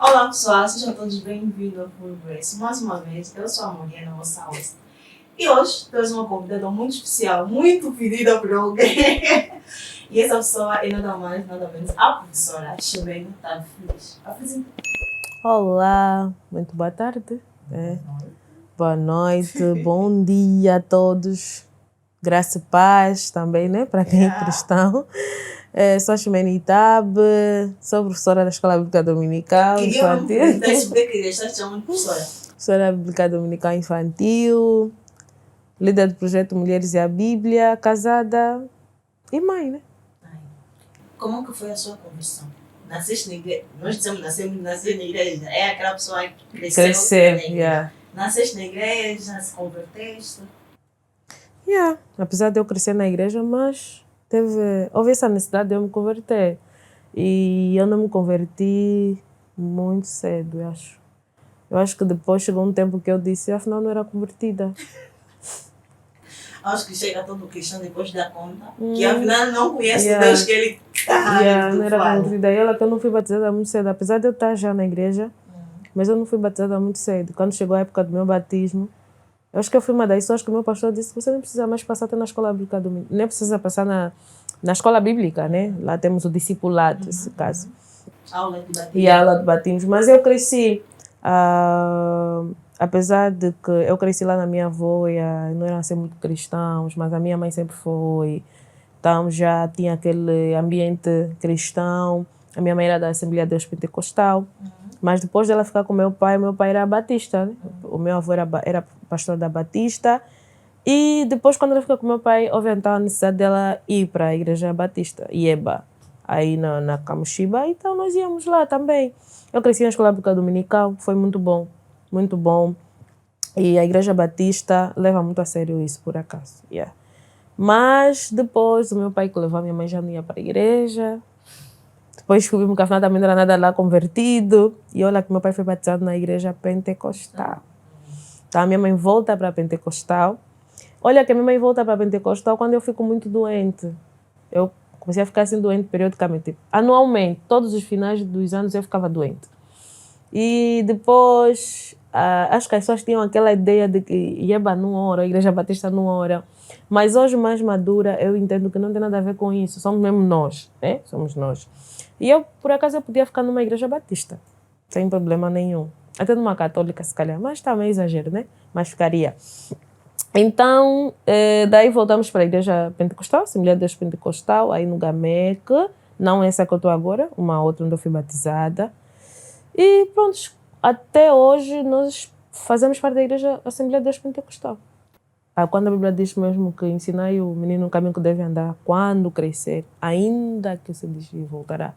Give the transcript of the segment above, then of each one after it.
Olá pessoal, sejam todos bem-vindos ao Full Grace. Mais uma vez, eu sou a Mariana, vossa host. E hoje temos uma convidada muito especial, muito pedida por alguém. E essa pessoa é nada mais, nada menos a professora Ximena Otávio Feliz. Apresenta. Olá, muito boa tarde. Boa noite, bom dia a todos. Graça e paz também, né? Para quem é cristão. Sou a Ximena Itabe, sou professora da Escola Bíblica Dominical Infantil. Queria estás chamando de professora. Professora Bíblica Dominical Infantil, líder do projeto Mulheres e a Bíblia, casada e mãe, né? Como que foi a sua conversão? Nasceste na igreja? Nós dizemos nascer na igreja. É aquela pessoa que cresceu na igreja. Nasceste na igreja, se converteste? Apesar de eu crescer na igreja, mas houve essa necessidade de eu me converter. E eu não me converti muito cedo, eu acho. Eu acho que depois chegou um tempo que eu disse, afinal não era convertida. Acho que chega todo cristão depois da conta, que afinal não conhece o Deus que ele não era convertida. E olha que eu não fui batizada muito cedo, apesar de eu estar já na igreja, mas eu não fui batizada muito cedo. Quando chegou a época do meu batismo, eu acho que eu fui uma das pessoas que o meu pastor disse que você não precisa mais passar até na escola bíblica dominical, nem precisa passar na escola bíblica, né? Lá temos o discipulado, nesse caso. Aula de batismo. E a aula de batismo. Mas eu cresci, apesar de que eu cresci lá na minha avó, e não eram assim muito cristãos, mas a minha mãe sempre foi. Então já tinha aquele ambiente cristão. A minha mãe era da Assembleia de Deus Pentecostal. Mas depois dela ficar com meu pai era batista. Né? O meu avô era pastor da Batista. E depois, quando ela ficou com meu pai, houve então a necessidade dela ir para a Igreja Batista, Ieba, aí na Camuxiba. Então nós íamos lá também. Eu cresci na Escola Bíblica Dominical, foi muito bom, muito bom. E a Igreja Batista leva muito a sério isso, por acaso. Mas depois, o meu pai que levou a minha mãe já não ia para a igreja. Depois descobrimos que afinal também não era nada lá convertido. E olha que meu pai foi batizado na igreja pentecostal. Então a minha mãe volta para a pentecostal. Olha que a minha mãe volta para a pentecostal quando eu fico muito doente. Eu comecei a ficar assim doente periodicamente. Anualmente, todos os finais dos anos eu ficava doente. E depois, acho que as pessoas tinham aquela ideia de que Ieba não ora, a Igreja Batista não ora. Mas hoje, mais madura, eu entendo que não tem nada a ver com isso. Somos mesmo nós, né? Somos nós. E eu, por acaso, eu podia ficar numa igreja batista, sem problema nenhum. Até numa católica, se calhar. Mas também é exagero, né? Mas ficaria. Então, daí voltamos para a igreja pentecostal, Assembleia de Deus Pentecostal, aí no Gamec. Não essa que eu estou agora, uma outra onde eu fui batizada. E pronto, até hoje nós fazemos parte da igreja Assembleia de Deus Pentecostal. Quando a Bíblia diz mesmo que ensinai o menino no caminho que deve andar, quando crescer, ainda que se desvie, voltará.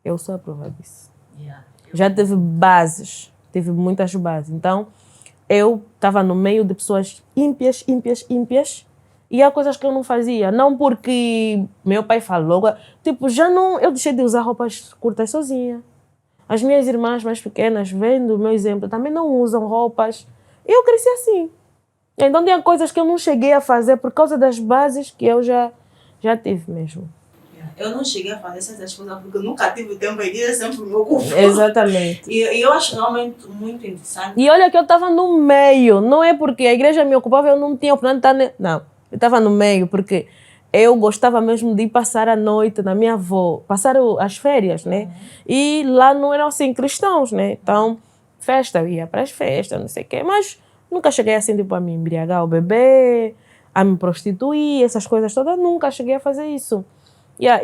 Eu sou a prova disso. Já teve bases, teve muitas bases. Então, eu estava no meio de pessoas ímpias, e há coisas que eu não fazia. Não porque meu pai falou, tipo, eu deixei de usar roupas curtas sozinha. As minhas irmãs mais pequenas, vendo o meu exemplo, também não usam roupas. E eu cresci assim. Então, tinha coisas que eu não cheguei a fazer por causa das bases que eu já tive mesmo. Eu não cheguei a fazer certas coisas porque eu nunca tive tempo, a igreja sempre me ocupou. Exatamente. E eu acho realmente muito interessante. E olha que eu estava no meio, não é porque a igreja me ocupava, eu não tinha oportunidade de estar... Não, eu estava no meio porque eu gostava mesmo de ir passar a noite na minha avó, passar as férias, né? E lá não eram assim cristãos, né? Então, festa, eu ia para as festas, não sei o quê, mas nunca cheguei assim, tipo, a me embriagar, ao beber, a me prostituir, essas coisas todas, nunca cheguei a fazer isso.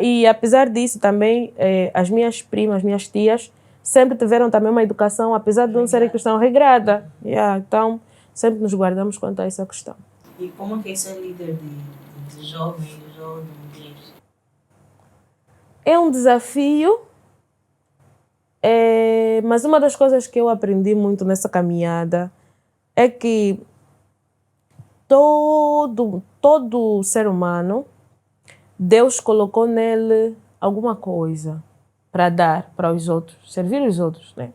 E apesar disso também, as minhas primas, minhas tias, sempre tiveram também uma educação, apesar de não serem cristãos, regrada. Então, sempre nos guardamos quanto a essa questão. E como que é ser líder de jovens, de mulheres? É um desafio, mas uma das coisas que eu aprendi muito nessa caminhada é que todo ser humano, Deus colocou nele alguma coisa para dar para os outros, servir os outros, né?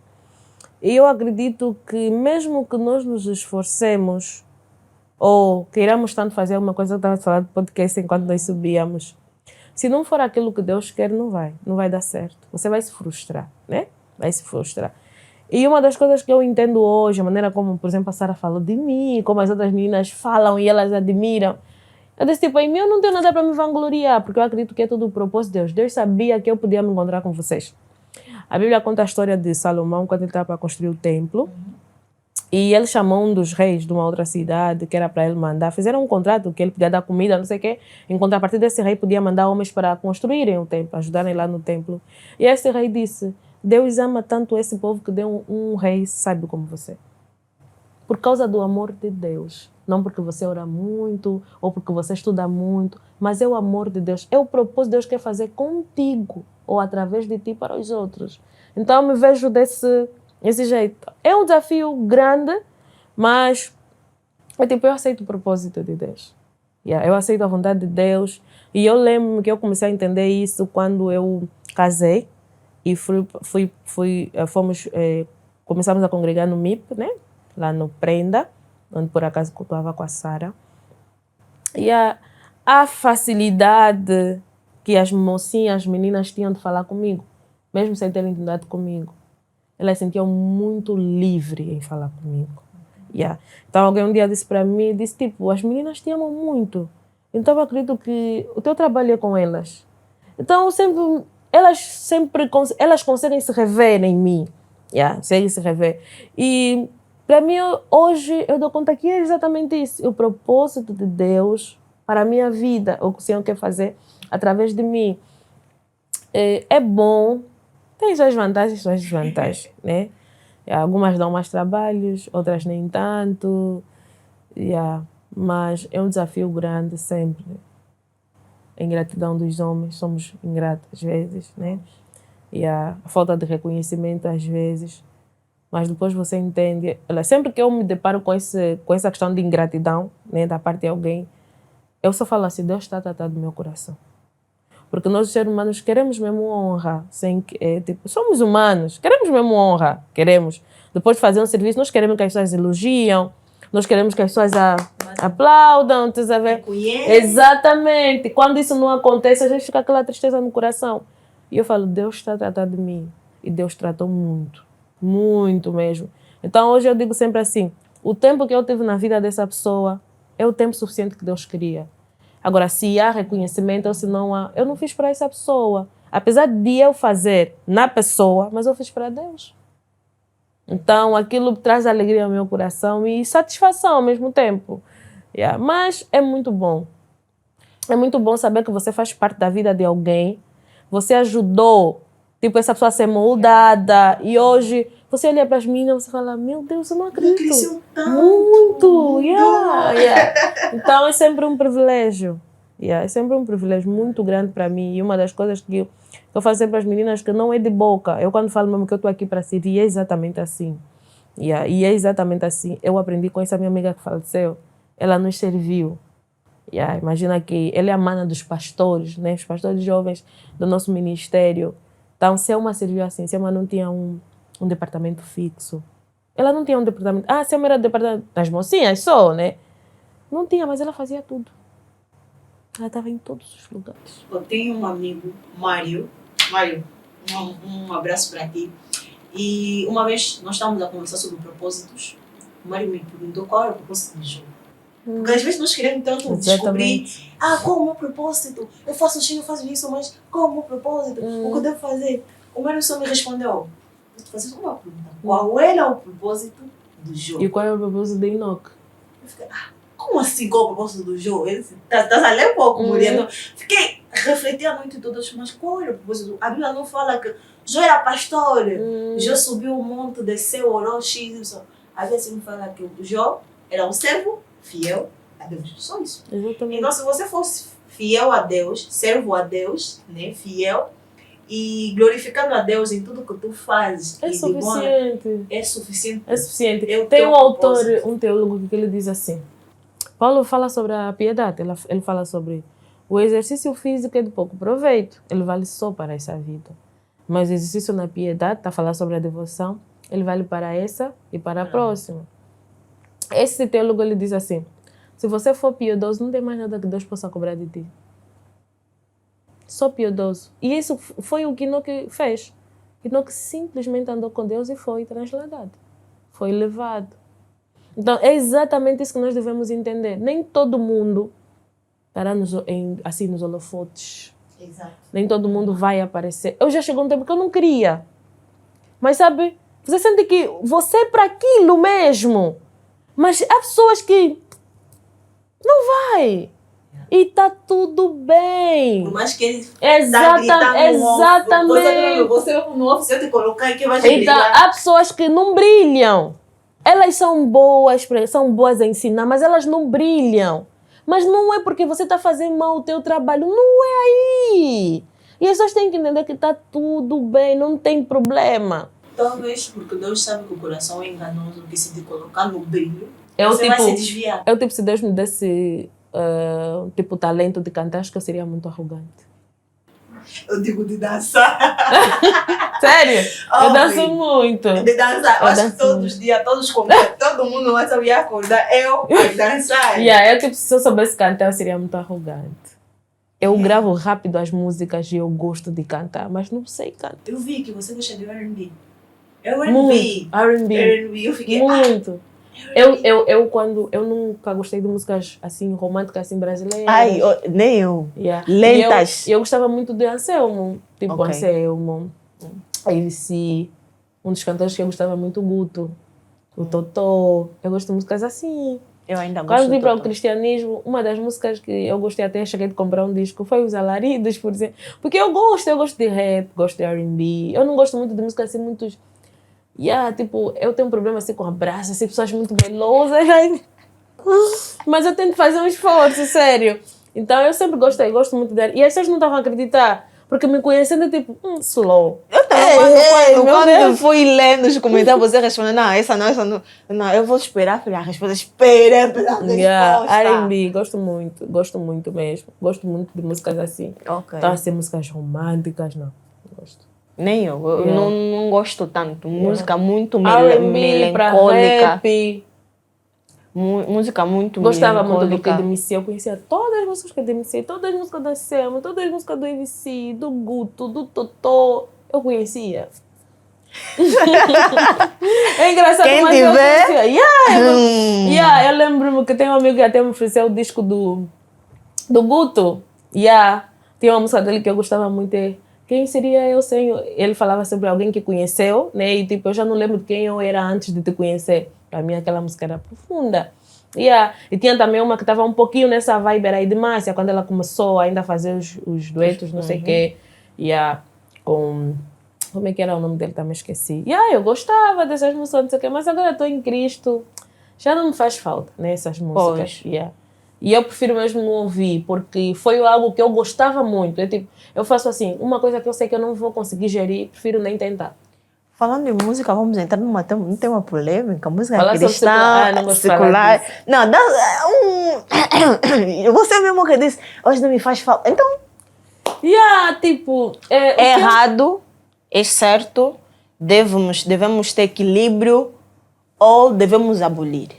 E eu acredito que mesmo que nós nos esforcemos ou queiramos tanto fazer alguma coisa, eu estava falando do podcast enquanto nós subíamos, se não for aquilo que Deus quer, não vai dar certo. Você vai se frustrar, né? Vai se frustrar. E uma das coisas que eu entendo hoje, a maneira como, por exemplo, a Sara falou de mim, como as outras meninas falam e elas admiram, eu disse, tipo, em mim eu não tenho nada para me vangloriar, porque eu acredito que é tudo o propósito de Deus. Deus sabia que eu podia me encontrar com vocês. A Bíblia conta a história de Salomão, quando ele estava para construir o templo, e ele chamou um dos reis de uma outra cidade, que era para ele mandar, fizeram um contrato que ele podia dar comida, não sei o quê, em contrapartida desse rei podia mandar homens para construírem o templo, ajudarem lá no templo. E esse rei disse, Deus ama tanto esse povo que deu um rei sábio como você. Por causa do amor de Deus. Não porque você ora muito, ou porque você estuda muito, mas é o amor de Deus. É o propósito que Deus quer fazer contigo, ou através de ti para os outros. Então eu me vejo desse jeito. É um desafio grande, mas eu aceito o propósito de Deus. Eu aceito a vontade de Deus. E eu lembro que eu comecei a entender isso quando eu casei e começamos a congregar no MIP, né? Lá no Prenda, onde por acaso eu estava com a Sara. E a facilidade que as mocinhas, as meninas tinham de falar comigo, mesmo sem terem intimidade comigo. Elas se sentiam muito livres em falar comigo. Então alguém um dia disse para mim, disse tipo, as meninas te amam muito. Então eu acredito que o teu trabalho é com elas. Então elas conseguem se rever em mim. Conseguem se rever. E para mim, hoje, eu dou conta que é exatamente isso. O propósito de Deus para a minha vida, o que o Senhor quer fazer através de mim. É bom, tem suas vantagens e suas desvantagens, né? Algumas dão mais trabalhos, outras nem tanto. Mas é um desafio grande sempre. A ingratidão dos homens, somos ingratos às vezes, né? A falta de reconhecimento às vezes. Mas depois você entende. Sempre que eu me deparo com essa questão de ingratidão, né, da parte de alguém, eu só falo assim, Deus está tratando do meu coração. Porque nós, seres humanos, queremos mesmo honra. Somos humanos, queremos mesmo honra. Queremos. Depois de fazer um serviço, nós queremos que as pessoas elogiam, nós queremos que as pessoas aplaudam. Exatamente. Quando isso não acontece, a gente fica aquela tristeza no coração. E eu falo, Deus está tratando de mim. E Deus tratou muito. Muito mesmo. Então hoje eu digo sempre assim, o tempo que eu tive na vida dessa pessoa é o tempo suficiente que Deus queria. Agora, se há reconhecimento ou se não há, eu não fiz para essa pessoa. Apesar de eu fazer na pessoa, mas eu fiz para Deus. Então aquilo traz alegria ao meu coração e satisfação ao mesmo tempo. Mas é muito bom. É muito bom saber que você faz parte da vida de alguém, você ajudou essa pessoa a ser moldada. E hoje, você olha para as meninas e você fala, meu Deus, eu não acredito. Cresceu tanto. Muito. Então, é sempre um privilégio. É sempre um privilégio muito grande para mim. E uma das coisas que eu faço sempre para as meninas que não é de boca. Eu quando falo mesmo que eu estou aqui para servir, é exatamente assim. E é exatamente assim. Eu aprendi com essa minha amiga que faleceu. Ela nos serviu. Imagina que ela é a mana dos pastores, né? Os pastores jovens do nosso ministério. Então, Selma serviu assim. Selma não tinha um departamento fixo. Ela não tinha um departamento... Selma era do departamento das mocinhas só, né? Não tinha, mas ela fazia tudo. Ela estava em todos os lugares. Eu tenho um amigo, Mário. Mário, um abraço para ti. E uma vez nós estávamos a conversar sobre propósitos. O Mário me perguntou qual era o propósito do jogo. Porque às vezes nós queremos tanto descobrir, qual é o meu propósito? Eu faço X, eu faço isso, mas qual é o meu propósito? O que eu devo fazer? O Mário só me respondeu, vou te fazer uma pergunta. Qual era o propósito do jogo? E qual é o propósito de Enoque? Eu fiquei, como assim qual é o propósito do jogo? Ele disse, estás a ler um pouco, Muriel? Fiquei refletindo a noite toda, mas qual era o propósito? A Bíblia não fala que Jó era pastor, Jó subiu o monte, desceu, orou, X, a Bíblia sempre fala que o Jó era um servo fiel a Deus, só isso. Exatamente. Então, se você fosse fiel a Deus, servo a Deus, né, fiel, e glorificando a Deus em tudo que tu fazes, é suficiente. É suficiente. É suficiente. Tem um autor, um teólogo, que ele diz assim, Paulo fala sobre a piedade, ele fala sobre o exercício físico é de pouco proveito, ele vale só para essa vida. Mas o exercício na piedade, está a falar sobre a devoção, ele vale para essa e para a próxima. Esse teólogo ele diz assim, se você for piedoso, não tem mais nada que Deus possa cobrar de ti. Só piedoso. E isso foi o que Enoque fez. Enoque simplesmente andou com Deus e foi transladado. Foi levado. Então, é exatamente isso que nós devemos entender. Nem todo mundo estará assim nos holofotes. Exato. Nem todo mundo vai aparecer. Eu já chegou um tempo que eu não queria. Mas sabe, você sente que você é para aquilo mesmo. Mas há pessoas que não vai. E tá tudo bem. Por mais que ele exatamente. Você no off, se eu te colocar aqui, vai então, brilhar. há pessoas que não brilham. Elas são boas a ensinar, mas elas não brilham. Mas não é porque você está fazendo mal o teu trabalho. Não é aí. E as pessoas têm que entender que está tudo bem, não tem problema. Talvez porque Deus sabe que o coração é enganoso, que se te colocar no brilho, você vai se desviar. Se Deus me desse talento de cantar, acho que eu seria muito arrogante. Eu digo de dançar. Sério? Eu danço muito. De dançar. Eu acho que todos os dias, todo mundo vai saber acordar. Eu a dançar. Se eu soubesse cantar, eu seria muito arrogante. Eu gravo rápido as músicas e eu gosto de cantar, mas não sei cantar. Eu vi que você gosta de R&B. R&B. Eu fiquei... Muito. Eu nunca gostei de músicas assim, românticas, assim, brasileiras. Nem eu. Lentas. Eu gostava muito de Anselmo. Anselmo, AVC. Um dos cantores que eu gostava muito, o Guto. O Totó. Eu gosto de músicas assim. Eu ainda gosto. Quando vim para o cristianismo, uma das músicas que eu gostei, até cheguei de comprar um disco, foi Os Alaridos, por exemplo. Porque eu gosto de rap, gosto de R&B. Eu não gosto muito de música assim, muitos... eu tenho um problema assim com abraços, assim, pessoas muito melosas. Mas eu tento fazer um esforço, sério. Então eu sempre gostei, gosto muito dela. E as pessoas não estavam a acreditar, porque me conhecendo, slow. Eu também, quando fui lendo os comentários, você respondeu, não, essa não, eu vou esperar pela resposta, espera pela resposta. R&B, gosto muito mesmo. Gosto muito de músicas assim. Então, assim, músicas românticas, não gosto. Nem eu não gosto tanto. Música muito R&B, melancólica. Rap. Música muito Gostava melancólica. muito do KDMC, eu conhecia todas as músicas do KDMC, todas as músicas da Selma, todas as músicas do EVC, do Guto, do Totó, eu conhecia. É engraçado, Quem mas tiver? eu conhecia. Eu lembro-me que tem um amigo que até me ofereceu o disco do Guto. Tinha uma música dele que eu gostava muito, Quem seria eu sem... Ele falava sobre alguém que conheceu, né? E eu já não lembro de quem eu era antes de te conhecer. Para mim aquela música era profunda. E tinha também uma que estava um pouquinho nessa vibe aí de Márcia, quando ela começou ainda a fazer os duetos, não sei o quê. Com... Como é que era o nome dele? Também esqueci. Eu gostava dessas músicas, não sei o quê, mas agora estou em Cristo. Já não me faz falta, né? Essas músicas. E eu prefiro mesmo não ouvir, porque foi algo que eu gostava muito. Eu faço assim, uma coisa que eu sei que eu não vou conseguir gerir, prefiro nem tentar. Falando em música, vamos entrar num tema polêmica, música Fala cristã, secular. Não, você mesmo que disse, hoje não me faz falta. Então, é errado, é certo, devemos ter equilíbrio ou devemos abolir?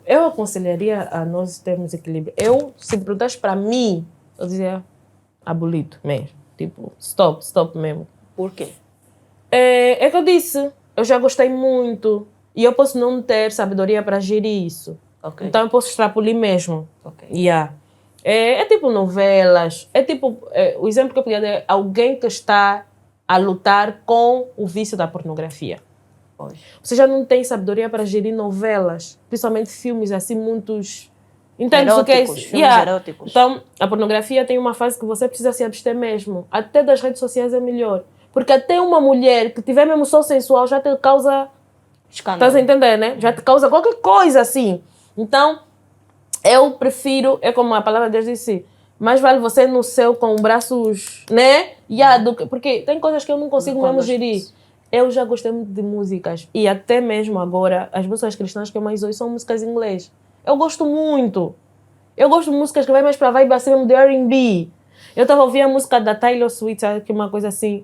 Eu aconselharia a nós termos equilíbrio. Se perguntasse para mim, eu dizia abolido mesmo. Stop mesmo. Por quê? É que eu disse, eu já gostei muito e eu posso não ter sabedoria para gerir isso. Então eu posso extrapolir mesmo. É tipo novelas, o exemplo que eu podia dar é alguém que está a lutar com o vício da pornografia. Você já não tem sabedoria para gerir novelas, principalmente filmes assim, muitos... Entende o que é isso? Filmes eróticos. Então, a pornografia tem uma fase que você precisa se abster mesmo. Até das redes sociais é melhor. Porque até uma mulher que tiver mesmo só sensual já te causa... escândalo. Estás a entender, né? Já te causa qualquer coisa assim. Então, eu prefiro, é como a palavra de Deus disse, mais vale você no céu com braços, né? Porque tem coisas que eu não consigo mesmo gerir. Eu já gostei muito de músicas. E até mesmo agora, as músicas cristãs que eu mais ouço são músicas em inglês. Eu gosto muito. Eu gosto de músicas que vai mais para a vibe assim mesmo de R&B. Eu estava ouvindo a música da Taylor Swift, que é uma coisa assim,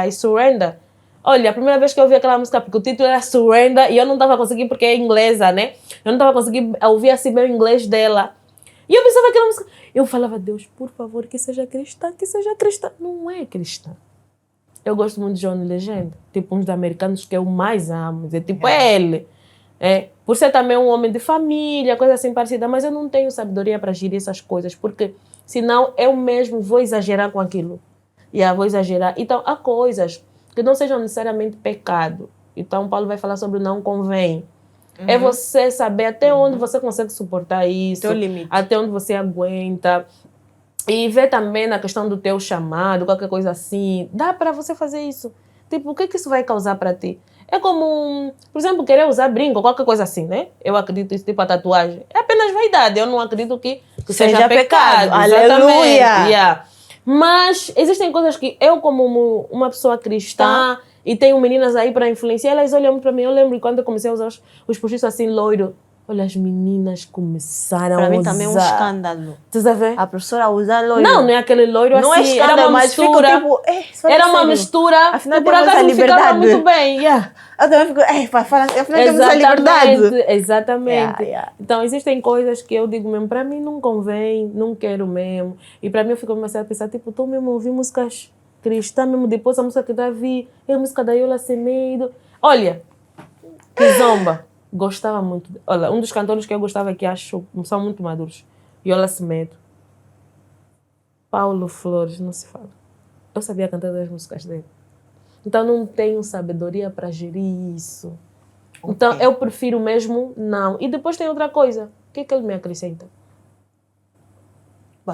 I Surrender. Olha, a primeira vez que eu ouvi aquela música, porque o título era Surrender, e eu não estava conseguindo, porque é inglesa, né? Eu não estava conseguindo ouvir assim bem o inglês dela. E eu pensava aquela música... Eu falava, Deus, por favor, que seja cristã, que seja cristã. Não é cristã. eu gosto muito de John Legend. Tipo, um dos americanos que eu mais amo. É ele. Por ser também um homem de família, coisa assim parecida. Mas eu não tenho sabedoria para gerir essas coisas. Porque senão eu mesmo vou exagerar com aquilo. Vou exagerar. Então, há coisas que não sejam necessariamente pecado. Então, Paulo vai falar sobre não convém. É você saber até onde você consegue suportar isso. Teu limite. Até onde você aguenta. E ver também na questão do teu chamado, qualquer coisa assim. Dá para você fazer isso. Tipo, o que isso vai causar para ti? É como, por exemplo, querer usar brinco, qualquer coisa assim, né? Eu acredito isso, tipo a tatuagem. É apenas vaidade. Eu não acredito que seja pecado. Aleluia! Mas existem coisas que eu, como uma pessoa cristã, e tenho meninas aí para influenciar, elas olham para mim. Eu lembro quando eu comecei a usar os postiços assim, loiro. Olha, as meninas começaram a usar. Para mim também é um escândalo. Tu sabe ver? A professora usar loiro. Não é aquele loiro assim. Não é escândalo, era uma mas mistura. fico tipo... Era uma mistura. Afinal, e por temos acaso a me ficava liberdade. muito bem. Eu também fico... afinal, temos a liberdade. Exatamente. Então, existem coisas que eu digo mesmo, para mim não convém, não quero mesmo. E para mim eu fico começando a pensar, tipo, estou mesmo a ouvir músicas cristãs, mesmo depois a música que Davi, a música da Yola Semedo. Olha, Kizomba, gostava muito. Olha, um dos cantores que eu gostava que acho são muito maduros, Yola Semedo. Paulo Flores, não se fala. Eu sabia cantar das músicas dele. Então não tenho sabedoria para gerir isso. Então eu prefiro mesmo não. E depois tem outra coisa. O que ele me acrescenta?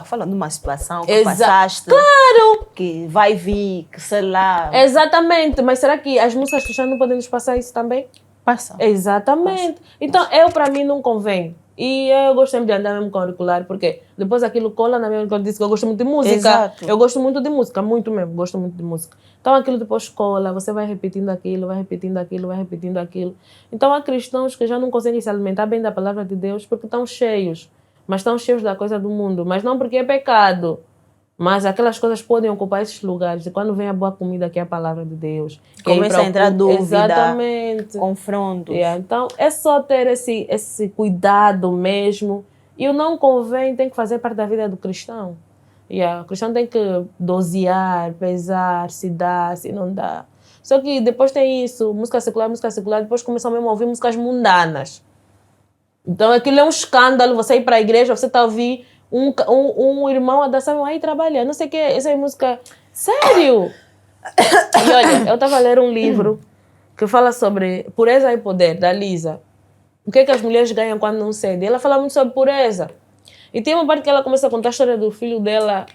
Fala de uma situação que passaste. Claro! Que vai vir, que sei lá. Exatamente. Mas será que as músicas cristãs não podem nos passar isso também? Passa. Exatamente. Então para mim não convém. E eu gosto sempre de andar mesmo com auricular, porque depois aquilo cola na minha auricular. Eu disse que eu gosto muito de música. Exato. Eu gosto muito de música, muito mesmo. Gosto muito de música. Então aquilo depois cola, você vai repetindo aquilo, vai repetindo aquilo, vai repetindo aquilo. Então há cristãos que já não conseguem se alimentar bem da palavra de Deus porque estão cheios. Mas estão cheios da coisa do mundo. Mas não porque é pecado. Mas aquelas coisas podem ocupar esses lugares. E quando vem a boa comida, que é a palavra de Deus. Começa a entrar dúvida. Exatamente. Confrontos. Então, é só ter esse cuidado mesmo. E o não convém tem que fazer parte da vida do cristão. O cristão tem que dosear, pesar, se dá, se não dá. Só que depois tem isso, música secular, depois começam mesmo a ouvir músicas mundanas. Então aquilo é um escândalo, você ir para a igreja, você está a ouvir um irmão a dançar, aí trabalha, não sei o que, essa é música... Sério? E olha, eu estava a ler um livro que fala sobre pureza e poder, da Lisa. O que as mulheres ganham quando não cedem? Ela fala muito sobre pureza. E tem uma parte que ela começa a contar a história do filho dela,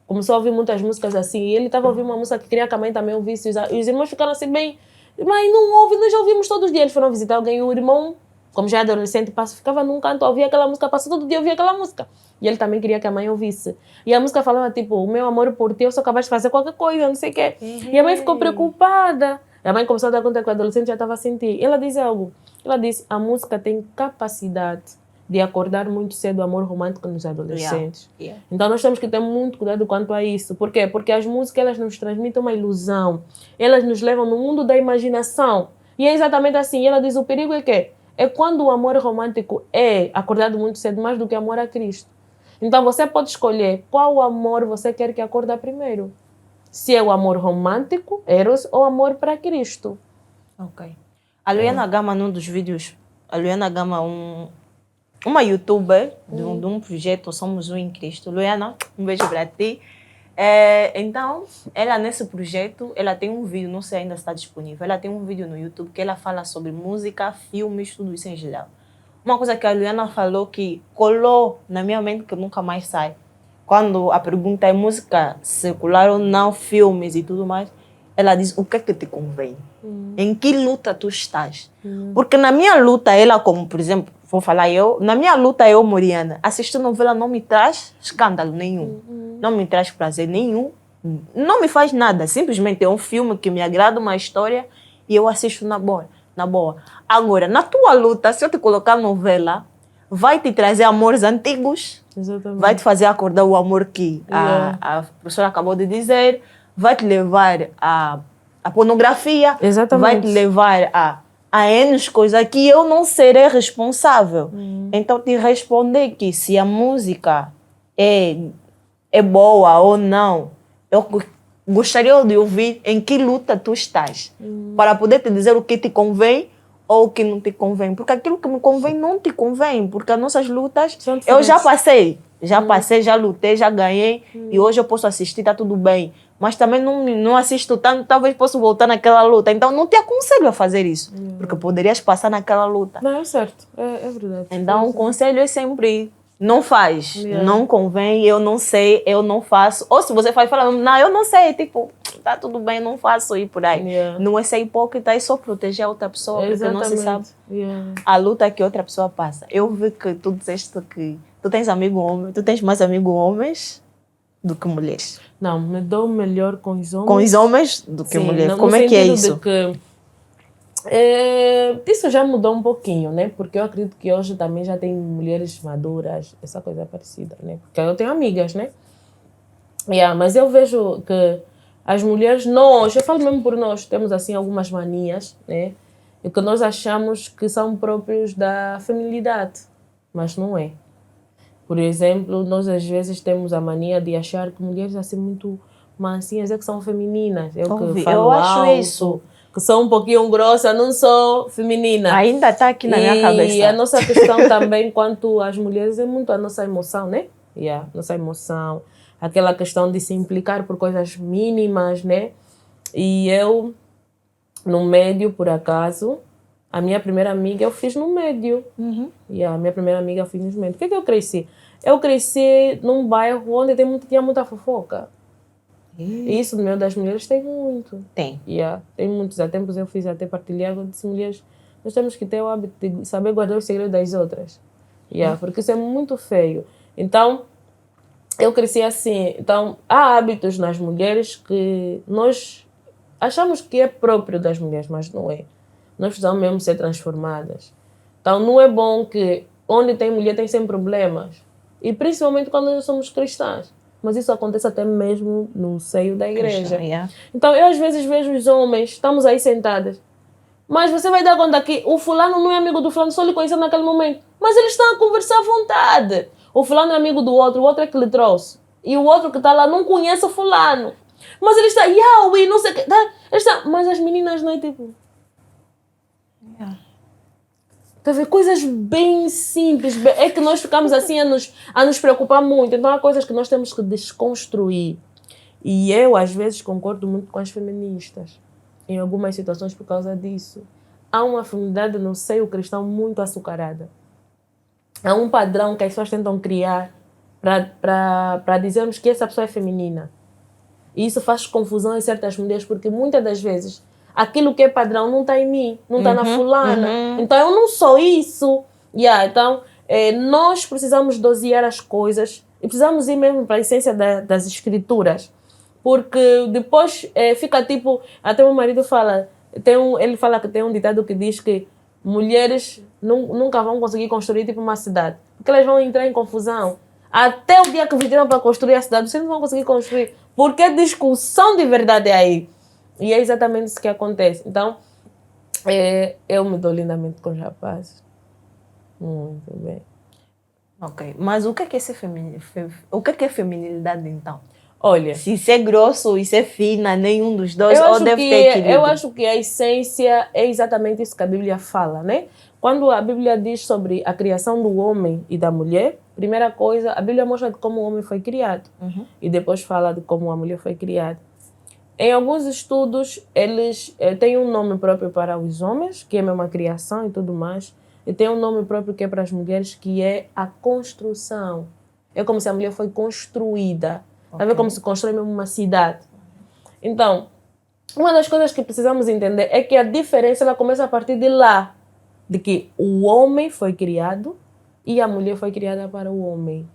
começou a ouvir muitas músicas assim, e ele estava ouvindo uma música que queria que a mãe também ouvisse, e os irmãos ficaram assim bem, mãe, não ouve, nós já ouvimos todos os dias. Eles foram visitar alguém, e o irmão, como já é adolescente, ficava num canto, ouvia aquela música, passou todo dia, ouvia aquela música. E ele também queria que a mãe ouvisse. E a música falava, tipo, o meu amor por ti, eu sou capaz de fazer qualquer coisa, não sei o quê. E a mãe ficou preocupada. A mãe começou a dar conta que o adolescente já estava a sentir. E ela disse algo. Ela disse, a música tem capacidade de acordar muito cedo o amor romântico nos adolescentes. Então nós temos que ter muito cuidado quanto a isso. Por quê? Porque as músicas, elas nos transmitem uma ilusão. Elas nos levam no mundo da imaginação. E é exatamente assim. E ela diz, o perigo é que é quando o amor romântico é acordado muito cedo, mais do que amor a Cristo. Então você pode escolher qual amor você quer que acorde primeiro. Se é o amor romântico, Eros, ou amor para Cristo. Ok. A Luiana Gama, num dos vídeos, a Luiana Gama, uma youtuber de um projeto Somos Um em Cristo. Luiana, um beijo para ti. Então, ela nesse projeto, ela tem um vídeo, não sei ainda se está disponível, ela tem um vídeo no YouTube que ela fala sobre música, filmes, tudo isso em geral. Uma coisa que a Luiana falou que colou na minha mente que nunca mais sai. Quando a pergunta é música secular ou não, filmes e tudo mais, ela diz, o que é que te convém? Em que luta tu estás? Porque na minha luta, ela como, por exemplo, vou falar eu, na minha luta eu, Moriana, assistir novela não me traz escândalo nenhum. Não me traz prazer nenhum. Não me faz nada. Simplesmente é um filme que me agrada, uma história, e eu assisto na boa. Agora, na tua luta, se eu te colocar novela, vai te trazer amores antigos. Exatamente. Vai te fazer acordar o amor que a professora acabou de dizer, vai te levar a pornografia, exatamente, vai te levar a N coisas que eu não serei responsável. Então, te responder que se a música é boa ou não, gostaria de ouvir em que luta tu estás, para poder te dizer o que te convém ou o que não te convém. Porque aquilo que me convém não te convém, porque as nossas lutas, São eu já diferentes. passei. Já passei, já lutei, já ganhei. E hoje eu posso assistir, tá tudo bem. Mas também não assisto tanto, talvez possa voltar naquela luta. Então não te aconselho a fazer isso. Porque poderias passar naquela luta. Não, é certo. É verdade. Então o conselho é sempre, não faz. Yeah. Não convém, eu não sei, eu não faço. Ou se você faz, fala, não, eu não sei. Tipo, tá tudo bem, não faço ir por aí. Yeah. Não é ser hipócrita, é só proteger a outra pessoa. Porque não se sabe Yeah. a luta que outra pessoa passa. Eu vi que tu disseste que tu tens amigo homem, tu tens mais amigos homens do que mulheres. Não, me dou melhor com os homens. Com os homens do que Sim, mulheres. no Como é que é sentido isso? de que, isso já mudou um pouquinho, né? Porque eu acredito que hoje também já tem mulheres maduras, essa coisa parecida, né? Porque eu tenho amigas, né? Yeah, mas eu vejo que as mulheres, eu falo mesmo por nós, temos assim algumas manias, né? E que nós achamos que são próprios da feminilidade, mas não é. Por exemplo, nós às vezes temos a mania de achar que mulheres assim muito mansinhas é que são femininas. Eu que falo Eu acho alto, isso. que sou um pouquinho grossa, não sou feminina. Ainda está aqui na minha cabeça. E a nossa questão também quanto às mulheres é muito a nossa emoção, né? Yeah, nossa emoção. Aquela questão de se implicar por coisas mínimas, né? E eu, no médio, por acaso, a minha primeira amiga eu fiz no médio. E a minha primeira amiga eu fiz no médio. O que é que eu cresci? Eu cresci num bairro onde tinha muita fofoca. E isso no meio das mulheres tem muito. Tem. Yeah, tem muitos. Há tempos eu fiz até partilhar, eu disse, mulheres, nós temos que ter o hábito de saber guardar os segredos das outras. Yeah, porque isso é muito feio. Então, eu cresci assim. Então, há hábitos nas mulheres que nós achamos que é próprio das mulheres, mas não é. Nós precisamos mesmo ser transformadas. Então, não é bom que onde tem mulher tem sempre problemas. E principalmente quando nós somos cristãs. Mas isso acontece até mesmo no seio da igreja. Yeah. Então, eu às vezes vejo os homens, estamos aí sentadas. Mas você vai dar conta que o fulano não é amigo do fulano, só lhe conheceu naquele momento. Mas eles estão a conversar à vontade. O fulano é amigo do outro, o outro é que lhe trouxe. E o outro que está lá não conhece o fulano. Mas ele está, Yahweh, não sei o que. Tá? Mas as meninas não é tipo... Yeah. Quer ver? Coisas bem simples. É que nós ficamos assim a nos preocupar muito. Então há coisas que nós temos que desconstruir. E eu, às vezes, concordo muito com as feministas. Em algumas situações por causa disso. Há uma feminidade no seio cristão muito açucarada. Há um padrão que as pessoas tentam criar para dizermos que essa pessoa é feminina. E isso faz confusão em certas mulheres, porque muitas das vezes aquilo que é padrão não está em mim, não está na fulana. Então eu não sou isso. Então, nós precisamos dosear as coisas e precisamos ir mesmo para a essência das escrituras. Porque depois fica tipo... Até meu marido fala... ele fala que tem um ditado que diz que mulheres nunca vão conseguir construir tipo uma cidade. Porque elas vão entrar em confusão. Até o dia que vieram para construir a cidade, vocês não vão conseguir construir. Porque a discussão de verdade é aí. E é exatamente isso que acontece. Então, eu me dou lindamente com os rapazes. Muito bem. Ok. Mas o que é ser feminino? O que é feminilidade, então? Olha... Se ser grosso e ser fina, nenhum dos dois, ou deve ter equilíbrio? Eu acho que a essência é exatamente isso que a Bíblia fala, né? Quando a Bíblia diz sobre a criação do homem e da mulher, primeira coisa, a Bíblia mostra de como o homem foi criado. E depois fala de como a mulher foi criada. Em alguns estudos, eles têm um nome próprio para os homens, que é mesmo a criação e tudo mais. E tem um nome próprio que é para as mulheres, que é a construção. É como se a mulher foi construída. Okay. É como se constrói mesmo uma cidade. Então, uma das coisas que precisamos entender é que a diferença ela começa a partir de lá. De que o homem foi criado e a mulher foi criada para o homem.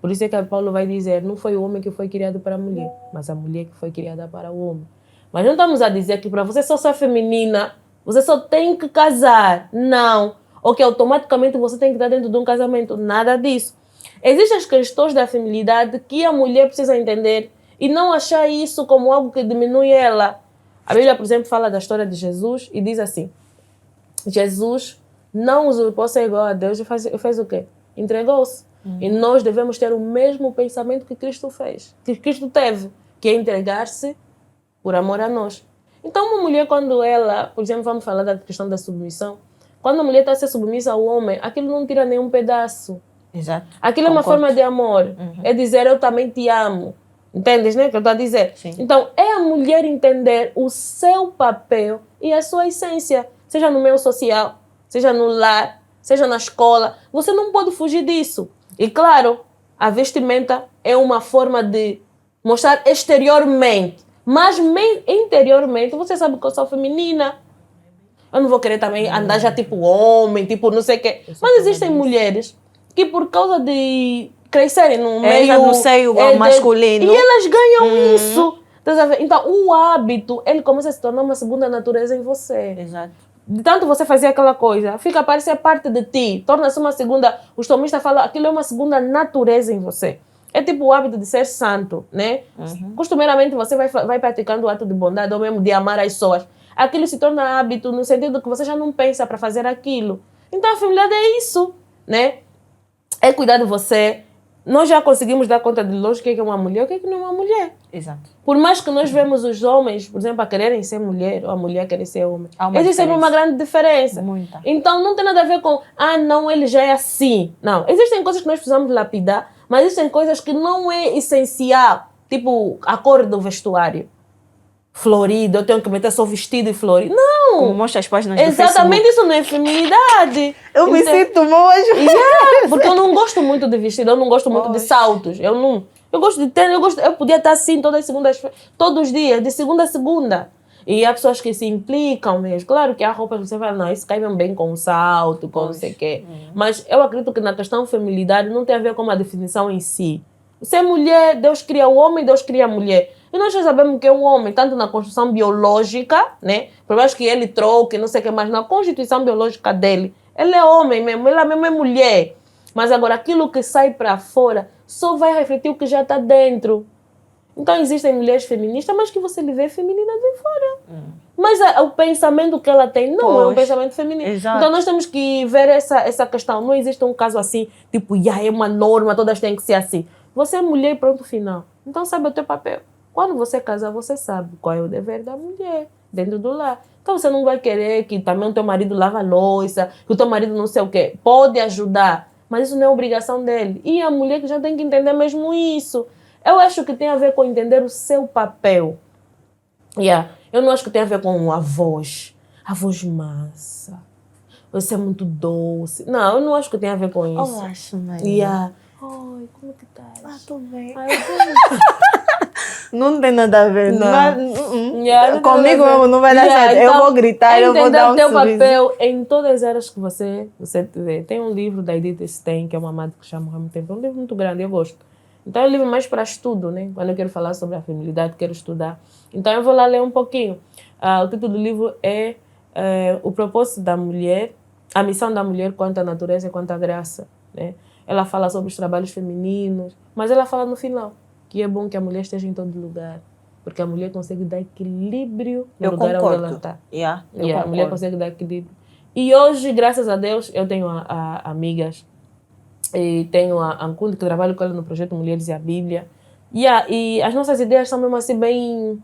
Por isso é que Paulo vai dizer, não foi o homem que foi criado para a mulher, mas a mulher que foi criada para o homem. Mas não estamos a dizer que para você só ser feminina, você só tem que casar. Não. Ou que automaticamente você tem que estar dentro de um casamento. Nada disso. Existem as questões da feminilidade que a mulher precisa entender e não achar isso como algo que diminui ela. A Bíblia, por exemplo, fala da história de Jesus e diz assim, Jesus não usurpou ser igual a Deus e fez o quê? Entregou-se. E nós devemos ter o mesmo pensamento que Cristo fez, que Cristo teve. que é entregar-se por amor a nós. Então, uma mulher, quando ela, por exemplo, vamos falar da questão da submissão, quando a mulher está a ser submissa ao homem, aquilo não tira nenhum pedaço. Exato. Aquilo é uma forma de amor. É dizer, eu também te amo. Entendes, né? O que eu estou a dizer? Sim. Então, é a mulher entender o seu papel e a sua essência. Seja no meio social, seja no lar, seja na escola. Você não pode fugir disso. E, claro, a vestimenta é uma forma de mostrar exteriormente. Mas interiormente, você sabe que eu sou feminina. Eu não vou querer também andar já tipo homem, tipo não sei o quê. Mas existem mulheres que por causa de crescerem no meio... no seio masculino. E elas ganham isso. Então, o hábito, ele começa a se tornar uma segunda natureza em você. Exato. De tanto você fazer aquela coisa, fica a parecer parte de ti. Torna-se uma segunda... Os tomistas falam, aquilo é uma segunda natureza em você. É tipo o hábito de ser santo, né? Costumeiramente você vai praticando o ato de bondade ou mesmo de amar as pessoas. Aquilo se torna hábito no sentido que você já não pensa para fazer aquilo. Então a feminilidade é isso, né? É cuidar de você. Nós já conseguimos dar conta de nós o que é uma mulher, o que não é uma mulher. Exato. Por mais que nós vemos os homens, por exemplo, a quererem ser mulher ou a mulher querer ser homem, Há existe sempre uma grande diferença. Muita. Então não tem nada a ver com, não, ele já é assim. Não, existem coisas que nós precisamos lapidar, mas existem coisas que não é essencial. Tipo, a cor do vestuário. Florido, eu tenho que meter só vestido e florido. Não! Como mostra as páginas do Exatamente, Facebook. isso não é feminilidade. Eu me sinto hoje. Porque eu não gosto muito de vestido, eu não gosto muito de saltos. Eu gosto de tênis, eu podia estar assim todos os dias, de segunda a segunda. E há pessoas que se implicam mesmo. Claro que há roupas que você fala, não, isso cai bem com o salto, com não sei o quê. Mas eu acredito que na questão feminilidade não tem a ver com a definição em si. Você é mulher, Deus cria o homem, Deus cria a mulher. E nós já sabemos que é um homem, tanto na construção biológica, né? Por mais que ele troque, não sei o que mais, na constituição biológica dele, ele é homem mesmo, ela mesmo é mulher. Mas agora, aquilo que sai para fora só vai refletir o que já está dentro. Então, existem mulheres feministas, mas que você lhe vê feminina de fora. Mas o pensamento que ela tem não é um pensamento feminino. Exato. Então, nós temos que ver essa questão. Não existe um caso assim, tipo, é uma norma, todas têm que ser assim. Você é mulher e pronto, final. Então, sabe o teu papel. Quando você casar, você sabe qual é o dever da mulher dentro do lar. Então, você não vai querer que também o teu marido lava a louça, que o teu marido não sei o quê. Pode ajudar, mas isso não é obrigação dele. E a mulher que já tem que entender mesmo isso. Eu acho que tem a ver com entender o seu papel. Eu não acho que tem a ver com a voz mansa. Você é muito doce. Não, eu não acho que tem a ver com isso. Eu acho, Maria. Oi, como que estás? Tô bem. Eu tô... Não tem nada a ver. Não. Comigo mesmo não vai dar certo. Então, eu vou gritar, eu vou dar um teu sorriso. papel em todas as áreas que você vê. Tem um livro da Edith Stein, que é uma amada que chama Ramo Tempo. É um livro muito grande, eu gosto. Então, é um livro mais para estudo, né? Quando eu quero falar sobre a feminilidade, quero estudar. Então, eu vou lá ler um pouquinho. O título do livro é O Propósito da Mulher, a Missão da Mulher quanto à Natureza e quanto à Graça, né? Ela fala sobre os trabalhos femininos, mas ela fala no final que é bom que a mulher esteja em todo lugar, porque a mulher consegue dar equilíbrio no lugar onde ela está. A mulher consegue dar equilíbrio. E hoje, graças a Deus, eu tenho amigas, e tenho a Ancundi, que trabalho com ela no projeto Mulheres e a Bíblia. E as nossas ideias são mesmo assim bem...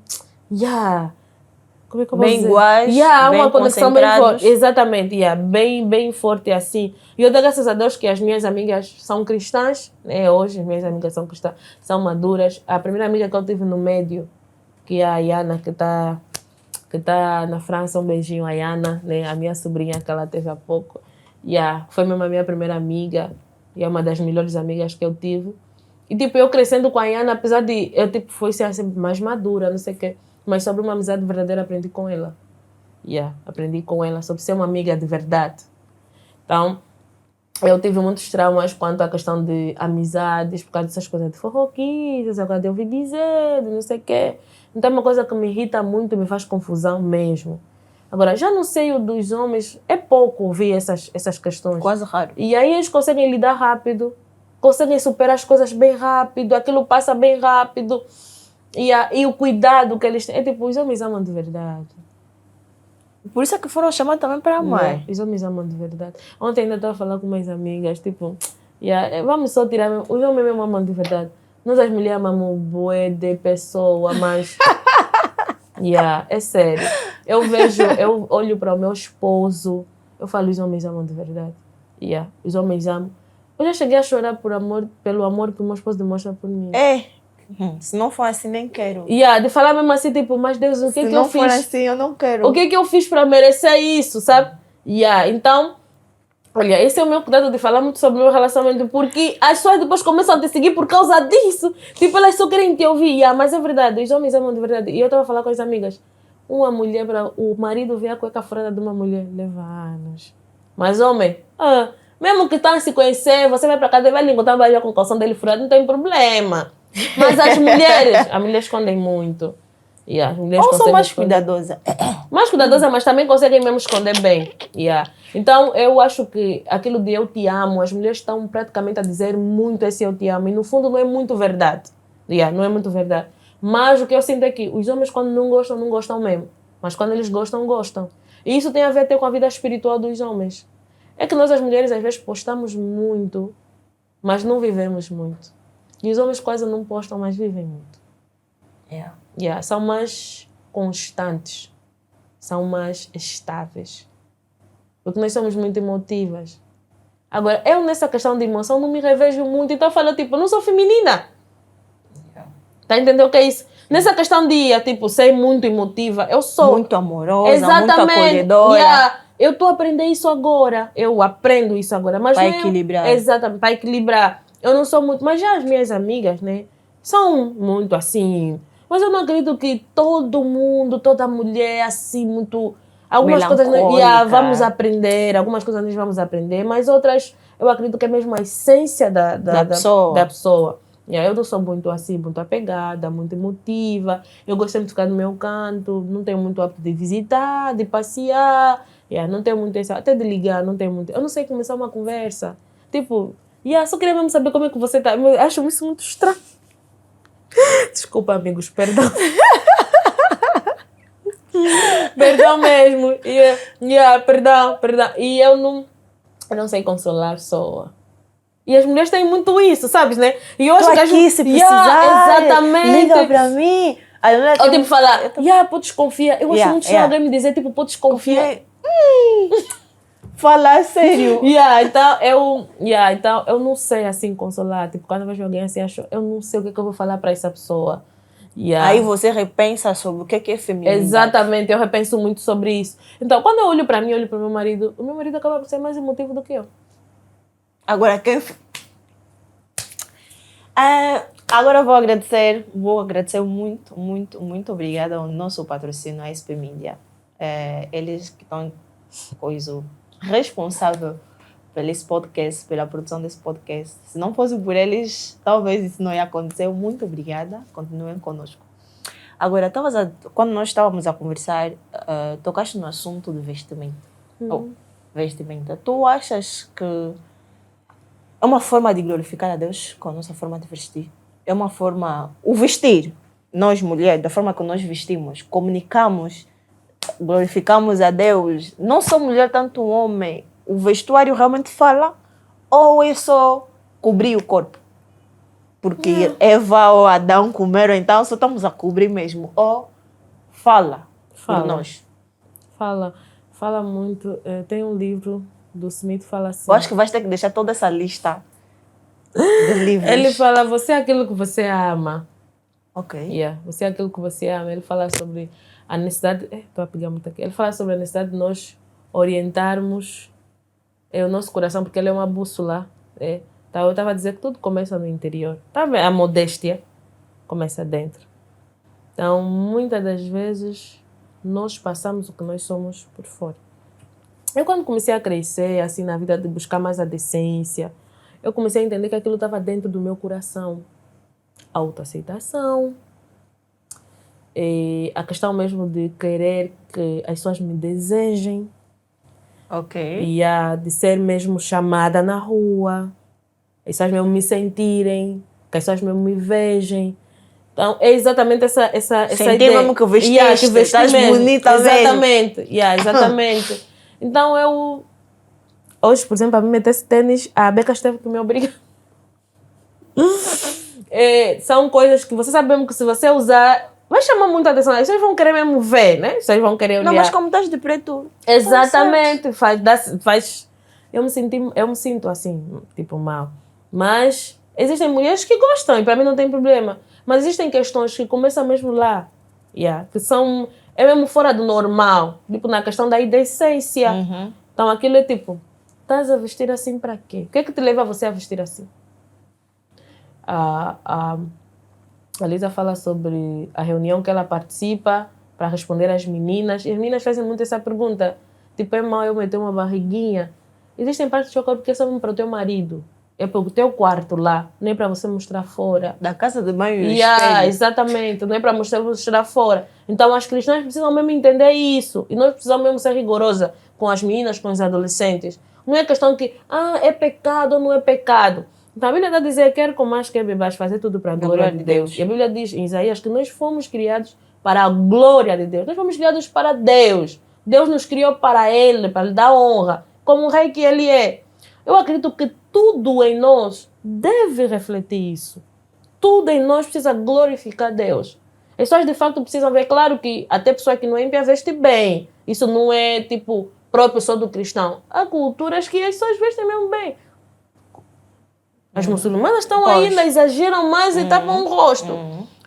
Como é que eu vou dizer? Iguais, bem uma conexão bem concentrados. forte. Exatamente, bem forte assim. E eu dou graças a Deus que as minhas amigas são cristãs, né? Hoje as minhas amigas são cristãs, são maduras. A primeira amiga que eu tive no médio, que é a Ayana, que tá na França, um beijinho, Ayana, né? A minha sobrinha que ela teve há pouco. Foi mesmo a minha primeira amiga, e é uma das melhores amigas que eu tive. E tipo, eu crescendo com a Ayana, apesar de eu tipo, fui ser assim, mais madura, não sei o quê. Mas sobre uma amizade verdadeira aprendi com ela. Aprendi com ela sobre ser uma amiga de verdade. Então, eu tive muitos traumas quanto à questão de amizades, por causa dessas coisas de fofoquices, agora de ouvir dizer, de não sei o quê. Então, é uma coisa que me irrita muito, me faz confusão mesmo. Agora, já no seio dos homens, é pouco ouvir essas questões. Quase raro. E aí eles conseguem lidar rápido, conseguem superar as coisas bem rápido, aquilo passa bem rápido. E o cuidado que eles têm. É tipo, os homens amam de verdade. Por isso é que foram chamados também para amar. Os homens amam de verdade. Ontem ainda estava falando com minhas amigas, tipo, vamos só tirar... Os homens mesmo amam de verdade. Nós as mulheres amamos bué de pessoa, mas... é sério. Eu olho para o meu esposo, eu falo, os homens amam de verdade. Os homens amam. Eu já cheguei a chorar pelo amor que o meu esposo demonstra por mim. Se não for assim, nem quero. De falar mesmo assim, tipo, mas Deus, o que é que eu fiz? Se não for assim, eu não quero. O que é que eu fiz para merecer isso, sabe? Então, olha, esse é o meu cuidado de falar muito sobre o meu relacionamento, porque as pessoas depois começam a te seguir por causa disso. Tipo, elas só querem te ouvir. Mas é verdade, os homens amam de verdade. E eu estava a falar com as amigas. Uma mulher, o marido vê a cueca furada de uma mulher, leva anos. Mas homem, mesmo que estão a se conhecer, você vai para casa e vai lhe encontrar uma com o calção dele furado, não tem problema. Mas as mulheres escondem muito. As mulheres ou são mais cuidadosas. Mais cuidadosas, mas também conseguem mesmo esconder bem. Então, eu acho que aquilo de eu te amo, as mulheres estão praticamente a dizer muito esse eu te amo. E no fundo não é muito verdade. Não é muito verdade. Mas o que eu sinto é que os homens quando não gostam mesmo. Mas quando eles gostam, gostam. E isso tem a ver até com a vida espiritual dos homens. É que nós as mulheres às vezes postamos muito, mas não vivemos muito. E os homens quase não postam, mas vivem muito. São mais constantes. São mais estáveis. Porque nós somos muito emotivas. Agora, eu nessa questão de emoção não me revejo muito. Então eu falo, tipo, não sou feminina. Tá entendendo o que é isso? Nessa questão de, tipo, ser muito emotiva, eu sou... Muito amorosa, muito acolhedora. Eu estou a aprender isso agora. Eu aprendo isso agora. Mas para equilibrar. Exatamente, para equilibrar. Eu não sou muito... Mas já as minhas amigas, né? São muito assim... Mas eu não acredito que todo mundo, toda mulher, assim, muito... Algumas coisas vamos aprender, algumas coisas nós vamos aprender, mas outras eu acredito que é mesmo a essência da pessoa. Eu não sou muito assim, muito apegada, muito emotiva. Eu gosto de ficar no meu canto, não tenho muito hábito de visitar, de passear. Não tenho muito isso, até de ligar, não tenho muito. Eu não sei começar uma conversa. Tipo, só queria mesmo saber como é que você tá. Eu acho isso muito estranho. Desculpa, amigos, perdão. Perdão mesmo. Perdão. E eu não sei consolar a pessoa. E as mulheres têm muito isso, sabes, né? E eu acho que aqui, se precisar, exatamente. liga pra mim. Ou tipo falar, podes confiar. Eu acho muito estranho alguém me dizer, tipo, podes confiar. Falar sério. Então eu não sei assim consolar. Tipo, quando eu vejo alguém assim, eu não sei o que eu vou falar para essa pessoa. Aí você repensa sobre o que é feminilidade. Exatamente, eu repenso muito sobre isso. Então, quando eu olho para mim, olho para o meu marido acaba por ser mais emotivo do que eu. Agora, agora eu vou agradecer muito, muito, muito obrigada ao nosso patrocínio, a SP Media. Eles que estão responsável pelo esse podcast, pela produção desse podcast. Se não fosse por eles, talvez isso não ia acontecer. Muito obrigada. Continuem conosco. Agora, quando nós estávamos a conversar, tocaste no assunto do vestimento. Vestimenta. Tu achas que é uma forma de glorificar a Deus com a nossa forma de vestir? É uma forma... O vestir, nós mulheres, da forma que nós vestimos, comunicamos, glorificamos a Deus. Não só mulher, tanto homem. O vestuário realmente fala ou é só cobrir o corpo? Porque Eva ou Adão comeram, então só estamos a cobrir mesmo. Ou fala por nós. Fala muito. Tem um livro do Smith que fala assim... Eu acho que vais ter que deixar toda essa lista de livros. Ele fala, você é aquilo que você ama. Ok. Você é aquilo que você ama. Ele fala sobre a necessidade... Estou a pegar muito aqui. Ele fala sobre a necessidade de nós orientarmos o nosso coração, porque ele é uma bússola. Então, eu estava a dizer que tudo começa no interior. Tá vendo? A modéstia começa dentro. Então, muitas das vezes, nós passamos o que nós somos por fora. Eu, quando comecei a crescer, assim, na vida de buscar mais a decência, eu comecei a entender que aquilo estava dentro do meu coração. A autoaceitação, a questão mesmo de querer que as pessoas me desejem. Ok. E de ser mesmo chamada na rua, as pessoas mesmo me sentirem, que as pessoas mesmo me vejem. Então, é exatamente essa Sentir ideia. Mesmo que vestiste, que estás bonita exatamente, mesmo. Exatamente. Então, eu... Hoje, por exemplo, para me meter esse tênis, a Beca teve que me obrigar. são coisas que você sabe mesmo que se você usar, vai chamar muita atenção. Vocês vão querer mesmo ver, né? Vocês vão querer olhar. Não, mas como estás de preto. Exatamente. Faz. Eu me sinto assim, tipo, mal. Mas existem mulheres que gostam e para mim não tem problema. Mas existem questões que começam mesmo lá. Que são... É mesmo fora do normal. Tipo, na questão da indecência. Então, aquilo é tipo... Estás a vestir assim para quê? O que é que te leva a você a vestir assim? A Lisa fala sobre a reunião que ela participa para responder às meninas. E as meninas fazem muito essa pergunta. Tipo, é mau eu meter uma barriguinha? Existem partes do seu corpo que é só para o teu marido. É para o teu quarto lá. Não é para você mostrar fora. Da casa de banho e espelho. Exatamente. Não é para mostrar fora. Então, as cristãs precisam mesmo entender isso. E nós precisamos mesmo ser rigorosa com as meninas, com os adolescentes. Não é questão que, é pecado ou não é pecado. Então, a Bíblia está a dizer, quer comas, quer bebas, fazer tudo para a glória de Deus. E a Bíblia diz em Isaías que nós fomos criados para a glória de Deus. Nós fomos criados para Deus. Deus nos criou para Ele, para lhe dar honra, como o rei que Ele é. Eu acredito que tudo em nós deve refletir isso. Tudo em nós precisa glorificar Deus. As pessoas de facto precisam ver, claro que até pessoa que não é ímpia veste bem. Isso não é tipo próprio só do cristão. Há culturas que as pessoas vestem mesmo bem. As muçulmanas estão ainda, exageram mais e tapam o rosto.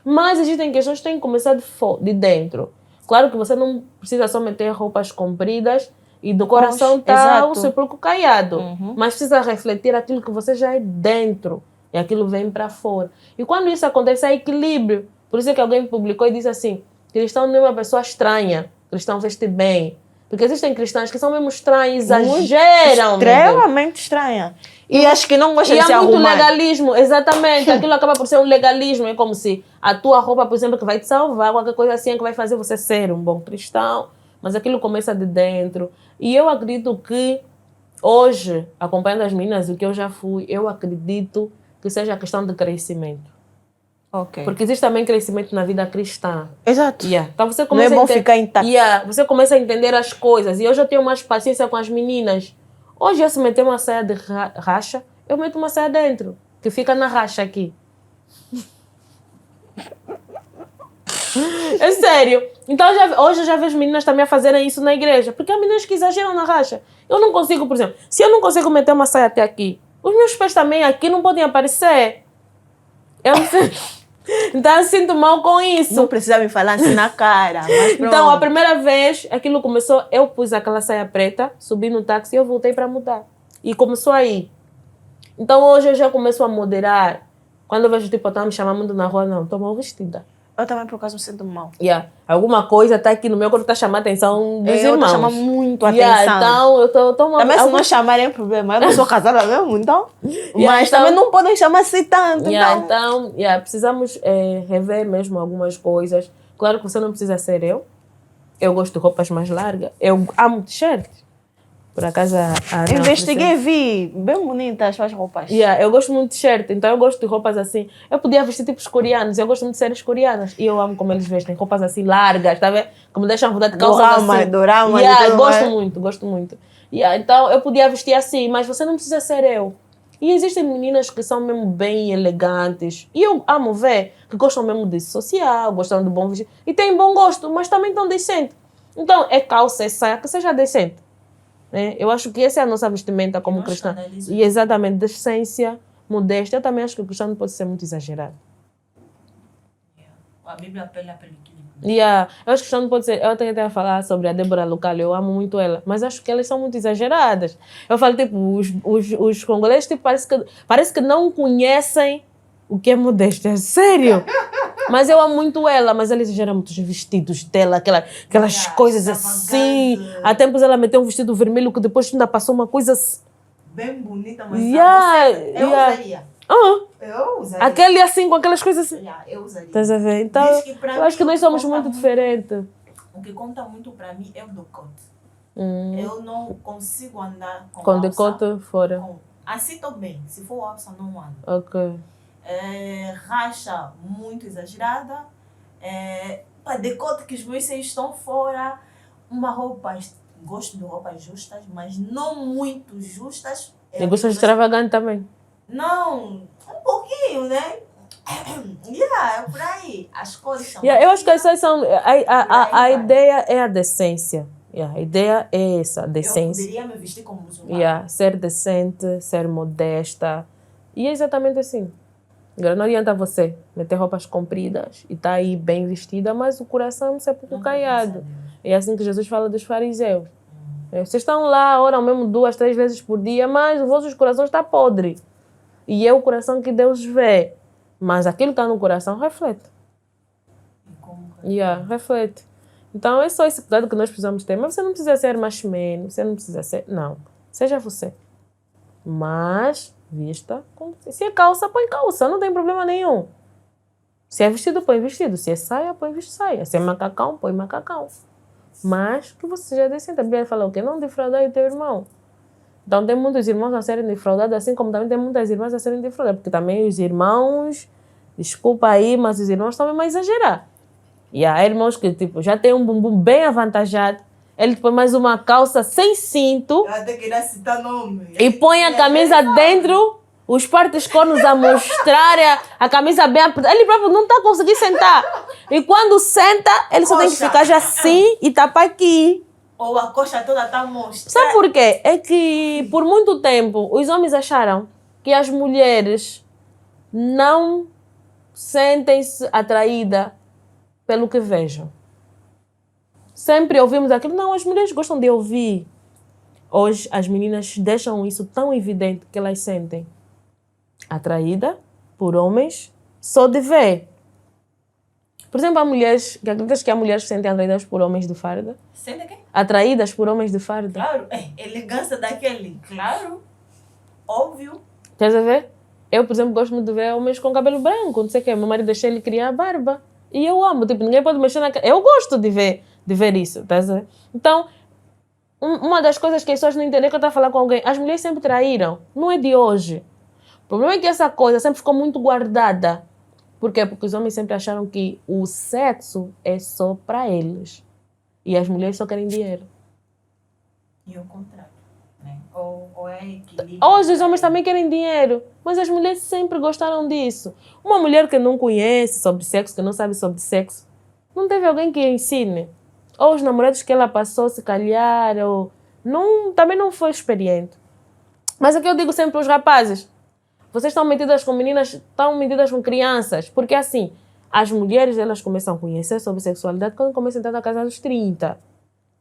Mas existem questões que têm que começar de dentro. Claro que você não precisa só meter roupas compridas e do coração está o sepulcro caiado. Mas precisa refletir aquilo que você já é dentro. E aquilo vem para fora. E quando isso acontece, há equilíbrio. Por isso é que alguém publicou e disse assim, cristão não é uma pessoa estranha. Cristão veste bem. Porque existem cristãos que são mesmo estranhos, exageram. Extremamente estranha. E acho que não gostam de se arrumar. E há muito legalismo, exatamente. Aquilo acaba por ser um legalismo. É como se a tua roupa, por exemplo, que vai te salvar, qualquer coisa assim é que vai fazer você ser um bom cristão. Mas aquilo começa de dentro. E eu acredito que hoje, acompanhando as meninas, o que eu já fui, eu acredito que seja a questão de crescimento. Porque existe também crescimento na vida cristã. Exato. Então você começa não é bom ficar intacto. Você começa a entender as coisas. E hoje eu tenho mais paciência com as meninas. Hoje eu se meter uma saia de racha, eu meto uma saia dentro, que fica na racha aqui. É sério. Então hoje eu já vejo meninas também a fazerem isso na igreja. Porque há meninas que exageram na racha. Eu não consigo, por exemplo, se eu não consigo meter uma saia até aqui, os meus pés também aqui não podem aparecer. Eu não sei. Então eu sinto mal com isso. Não precisa me falar assim na cara. Mas então, a primeira vez, aquilo começou, eu pus aquela saia preta, subi no táxi e eu voltei para mudar. E começou aí. Então hoje eu já começo a moderar. Quando eu vejo tipo, eu me chamando muito na rua, não, estou mal vestida. Eu também, por acaso, me sinto mal. Alguma coisa está aqui no meu corpo, está chamando a atenção dos irmãos. Eu chamo muito a atenção. Então, eu estou mal. Também se não chamarem é problema. Eu não sou casada mesmo, então. Mas então, também não podem chamar assim tanto. Então, precisamos rever mesmo algumas coisas. Claro que você não precisa ser eu. Eu gosto de roupas mais largas. Eu amo t-shirts. Por acaso, investiguei e vi bem bonitas as suas roupas. Eu gosto muito de t-shirt, então eu gosto de roupas assim. Eu podia vestir tipo os coreanos, eu gosto muito de séries coreanas. E eu amo como eles vestem, roupas assim largas, tá vendo? Como deixam vontade de calças assim. Dorama, gosto muito. Então eu podia vestir assim, mas você não precisa ser eu. E existem meninas que são mesmo bem elegantes. E eu amo ver, que gostam mesmo de social, gostam de bom vestido. E têm bom gosto, mas também estão decentes. Então é calça, é saia, que seja decente. Eu acho que essa é a nossa vestimenta como cristã. E exatamente, decência, modéstia. Eu também acho que o cristão não pode ser muito exagerado. A Bíblia apela pelo equilíbrio. Eu acho que o cristão não pode ser... Eu tenho até a falar sobre a Débora Lucalho, eu amo muito ela. Mas acho que elas são muito exageradas. Eu falo, tipo, os congoleses tipo, parece que não conhecem o que é modéstia. Sério? Mas eu amo muito ela, mas ela exagera muito os vestidos dela, aquelas coisas assim. Há tempos ela meteu um vestido vermelho que depois ainda passou uma coisa... Bem bonita, mas eu usaria. Eu usaria. Aquele assim, com aquelas coisas assim. Eu usaria. Estás a ver? Então, eu acho que nós somos muito diferentes. O que conta muito para mim é o decote. Eu não consigo andar com decote fora. Assim estou bem. Se for alça, não ando. Ok. Racha muito exagerada, decote que os meus seios estão fora, uma roupa, gosto de roupas justas, mas não muito justas. E gostas de extravagante também? Não, um pouquinho, né? É por aí. As cores são. Eu acho que essas são. A ideia é a decência. A ideia é essa, a Eu decência. poderia me vestir como muçulmana. Ser decente, ser modesta. E é exatamente assim. Agora, não adianta você meter roupas compridas e estar aí bem vestida, mas o coração é pouco caiado. É assim que Jesus fala dos fariseus. Vocês estão lá, oram mesmo 2, 3 vezes por dia, mas o vosso coração está podre. E é o coração que Deus vê. Mas aquilo que está no coração reflete. Reflete. Então é só esse cuidado que nós precisamos ter. Mas você não precisa ser machimeno, você não precisa ser... Não. Seja você. Mas vista como você. Se é calça, põe calça, não tem problema nenhum. Se é vestido, põe vestido. Se é saia, põe saia. Se é macacão, põe macacão. Mas que você seja decente. A Bíblia fala o quê? Não defraudar o teu irmão. Então tem muitos irmãos a serem defraudados, assim como também tem muitas irmãs a serem defraudadas. Porque também os irmãos, desculpa aí, mas os irmãos também vão exagerar. E há irmãos que tipo, já tem um bumbum bem avantajado, ele põe mais uma calça sem cinto. Eu até queria citar nome. E põe a camisa dentro, os partes cornos a mostrar, a camisa bem apertada. Ele próprio não está conseguindo sentar. E quando senta, ele só tem que ficar já assim e tapar aqui. Ou a coxa toda está mostrando. Sabe por quê? É que por muito tempo os homens acharam que as mulheres não sentem-se atraídas pelo que vejam. Sempre ouvimos aquilo. Não, as mulheres gostam de ouvir. Hoje as meninas deixam isso tão evidente que elas sentem atraída por homens só de ver. Por exemplo, há mulheres, que acreditas que há mulheres que se sentem atraídas por homens de farda? Sente quê? Atraídas por homens de farda. Claro, elegância daquele. Claro, óbvio. Quer ver? Eu, por exemplo, gosto muito de ver homens com cabelo branco, não sei o quê. Meu marido deixou ele criar barba. E eu amo, tipo, ninguém pode mexer na... Eu gosto de ver isso, tá certo? Então, uma das coisas que as pessoas não entendem é que eu estou a falar com alguém. As mulheres sempre traíram, não é de hoje. O problema é que essa coisa sempre ficou muito guardada. Por quê? Porque os homens sempre acharam que o sexo é só para eles. E as mulheres só querem dinheiro. E o contrário, né? Ou é equilíbrio. Hoje os homens também querem dinheiro, mas as mulheres sempre gostaram disso. Uma mulher que não conhece sobre sexo, que não sabe sobre sexo, não teve alguém que ensine. Ou os namorados que ela passou, se calhar, ou também não foi experiente. Mas é que eu digo sempre para os rapazes, vocês estão metidas com meninas, estão metidas com crianças, porque assim, as mulheres elas começam a conhecer sobre sexualidade quando começam a entrar na casa dos 30,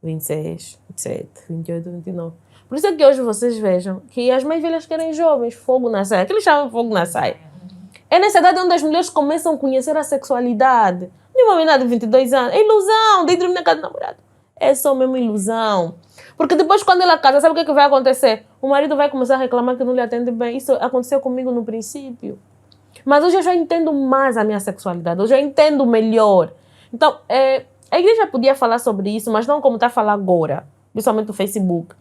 26, 27, 28, 29. Por isso é que hoje vocês vejam que as mais velhas querem jovens, fogo na saia, que eles chamam de fogo na saia. É nessa idade onde as mulheres começam a conhecer a sexualidade. Nenhuma menina de 22 anos, é ilusão, de dormir na casa do namorado. É só mesmo ilusão. Porque depois, quando ela casa, sabe o que vai acontecer? O marido vai começar a reclamar que não lhe atende bem. Isso aconteceu comigo no princípio. Mas hoje eu já entendo mais a minha sexualidade. Hoje eu entendo melhor. Então, a igreja podia falar sobre isso, mas não como está a falar agora. Principalmente no Facebook.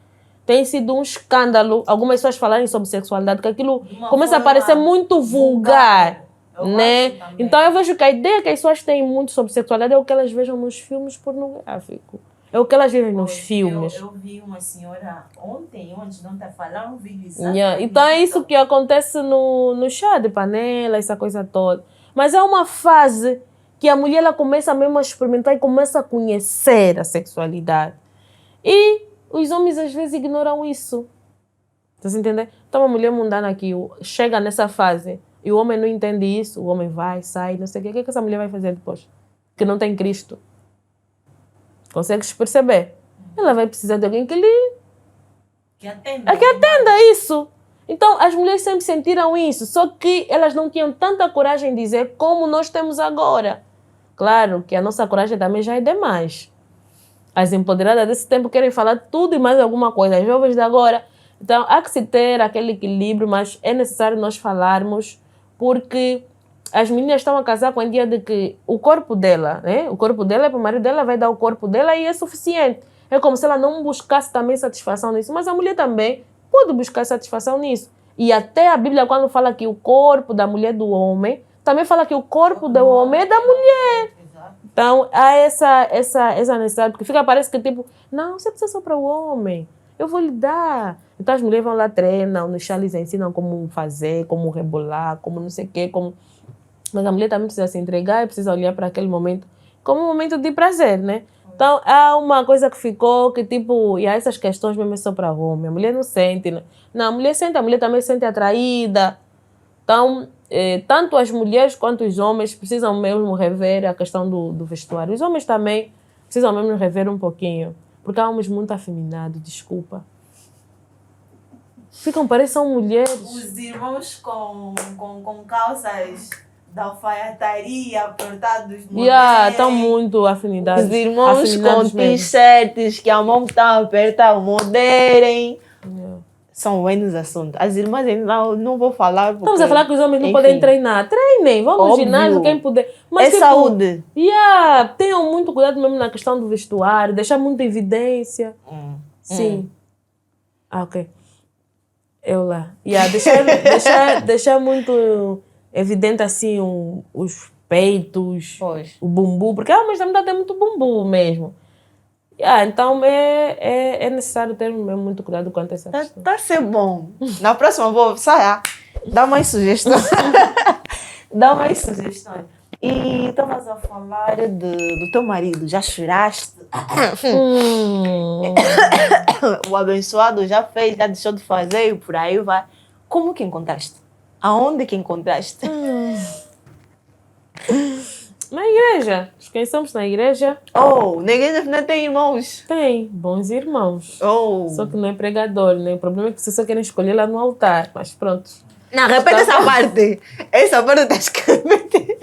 Tem sido um escândalo algumas pessoas falarem sobre sexualidade, que aquilo começa a parecer muito vulgar. Né? Então eu vejo que a ideia que as pessoas têm muito sobre sexualidade é o que elas vejam nos filmes pornográficos. É o que elas vivem nos filmes. Eu vi uma senhora ontem a falar um vídeo Então é isso que acontece no chá de panela, essa coisa toda. Mas é uma fase que a mulher ela começa mesmo a experimentar e começa a conhecer a sexualidade. E os homens às vezes ignoram isso. Você entende? Então uma mulher mundana aqui chega nessa fase e o homem não entende isso, o homem vai, sai, não sei o quê. O que essa mulher vai fazer depois? Que não tem Cristo. Consegues perceber? Ela vai precisar de alguém que atenda isso. Então, as mulheres sempre sentiram isso, só que elas não tinham tanta coragem de dizer como nós temos agora. Claro que a nossa coragem também já é demais. As empoderadas desse tempo querem falar tudo e mais alguma coisa. As jovens de agora. Então, há que se ter aquele equilíbrio, mas é necessário nós falarmos, porque as meninas estão a casar com a ideia de que o corpo dela, né? O corpo dela é para o marido dela, vai dar o corpo dela e é suficiente. É como se ela não buscasse também satisfação nisso. Mas a mulher também pode buscar satisfação nisso. E até a Bíblia, quando fala que o corpo da mulher é do homem, também fala que o corpo do homem é da mulher. Então, há essa necessidade, porque parece que tipo, não, você precisa só para o homem. Eu vou lhe dar. Então as mulheres vão lá, treinam, nos chá lhes ensinam como fazer, como rebolar, como não sei o quê, como... Mas a mulher também precisa se entregar e precisa olhar para aquele momento como um momento de prazer, né? Então, há uma coisa que ficou que, tipo, e há essas questões mesmo é só para homem. A mulher não sente, né? Não, a mulher sente, a mulher também se sente atraída. Então, tanto as mulheres quanto os homens precisam mesmo rever a questão do vestuário. Os homens também precisam mesmo rever um pouquinho. Porque há homens muito afeminados, desculpa. Ficam, parecem mulheres. Os irmãos com calças da alfaiataria apertados no Estão muito afinados. Os irmãos com afinados mesmo. t-shirts que a mão está aperta, moderem. Yeah. São buenos assuntos. As irmãs ainda não vou falar. Porque, Estamos a falar que os homens não enfim, podem treinar. Treinem, vão no Óbvio. ginásio, quem puder. Mas, é tipo, saúde. Tenham muito cuidado mesmo na questão do vestuário, deixar muita evidência. Sim. Ah, ok. Eu lá. Deixar muito evidente assim os peitos, Pois. o bumbum, porque homens também tem muito bumbum mesmo. Então é necessário ter mesmo muito cuidado quanto a essa questão. Tá a ser bom. Na próxima vou sair. Dá mais sugestões. Dá mais sugestões. E estavas a falar do teu marido. Já choraste? O abençoado já fez, já deixou de fazer e por aí vai. Como que encontraste? Aonde que encontraste? Na igreja. Nos conhecemos na igreja. Oh, na igreja não tem irmãos. Tem bons irmãos. Oh. Só que não é pregador, né? O problema é que vocês só querem escolher lá no altar. Mas pronto. Não, repete essa parte. Essa parte tens que repetir.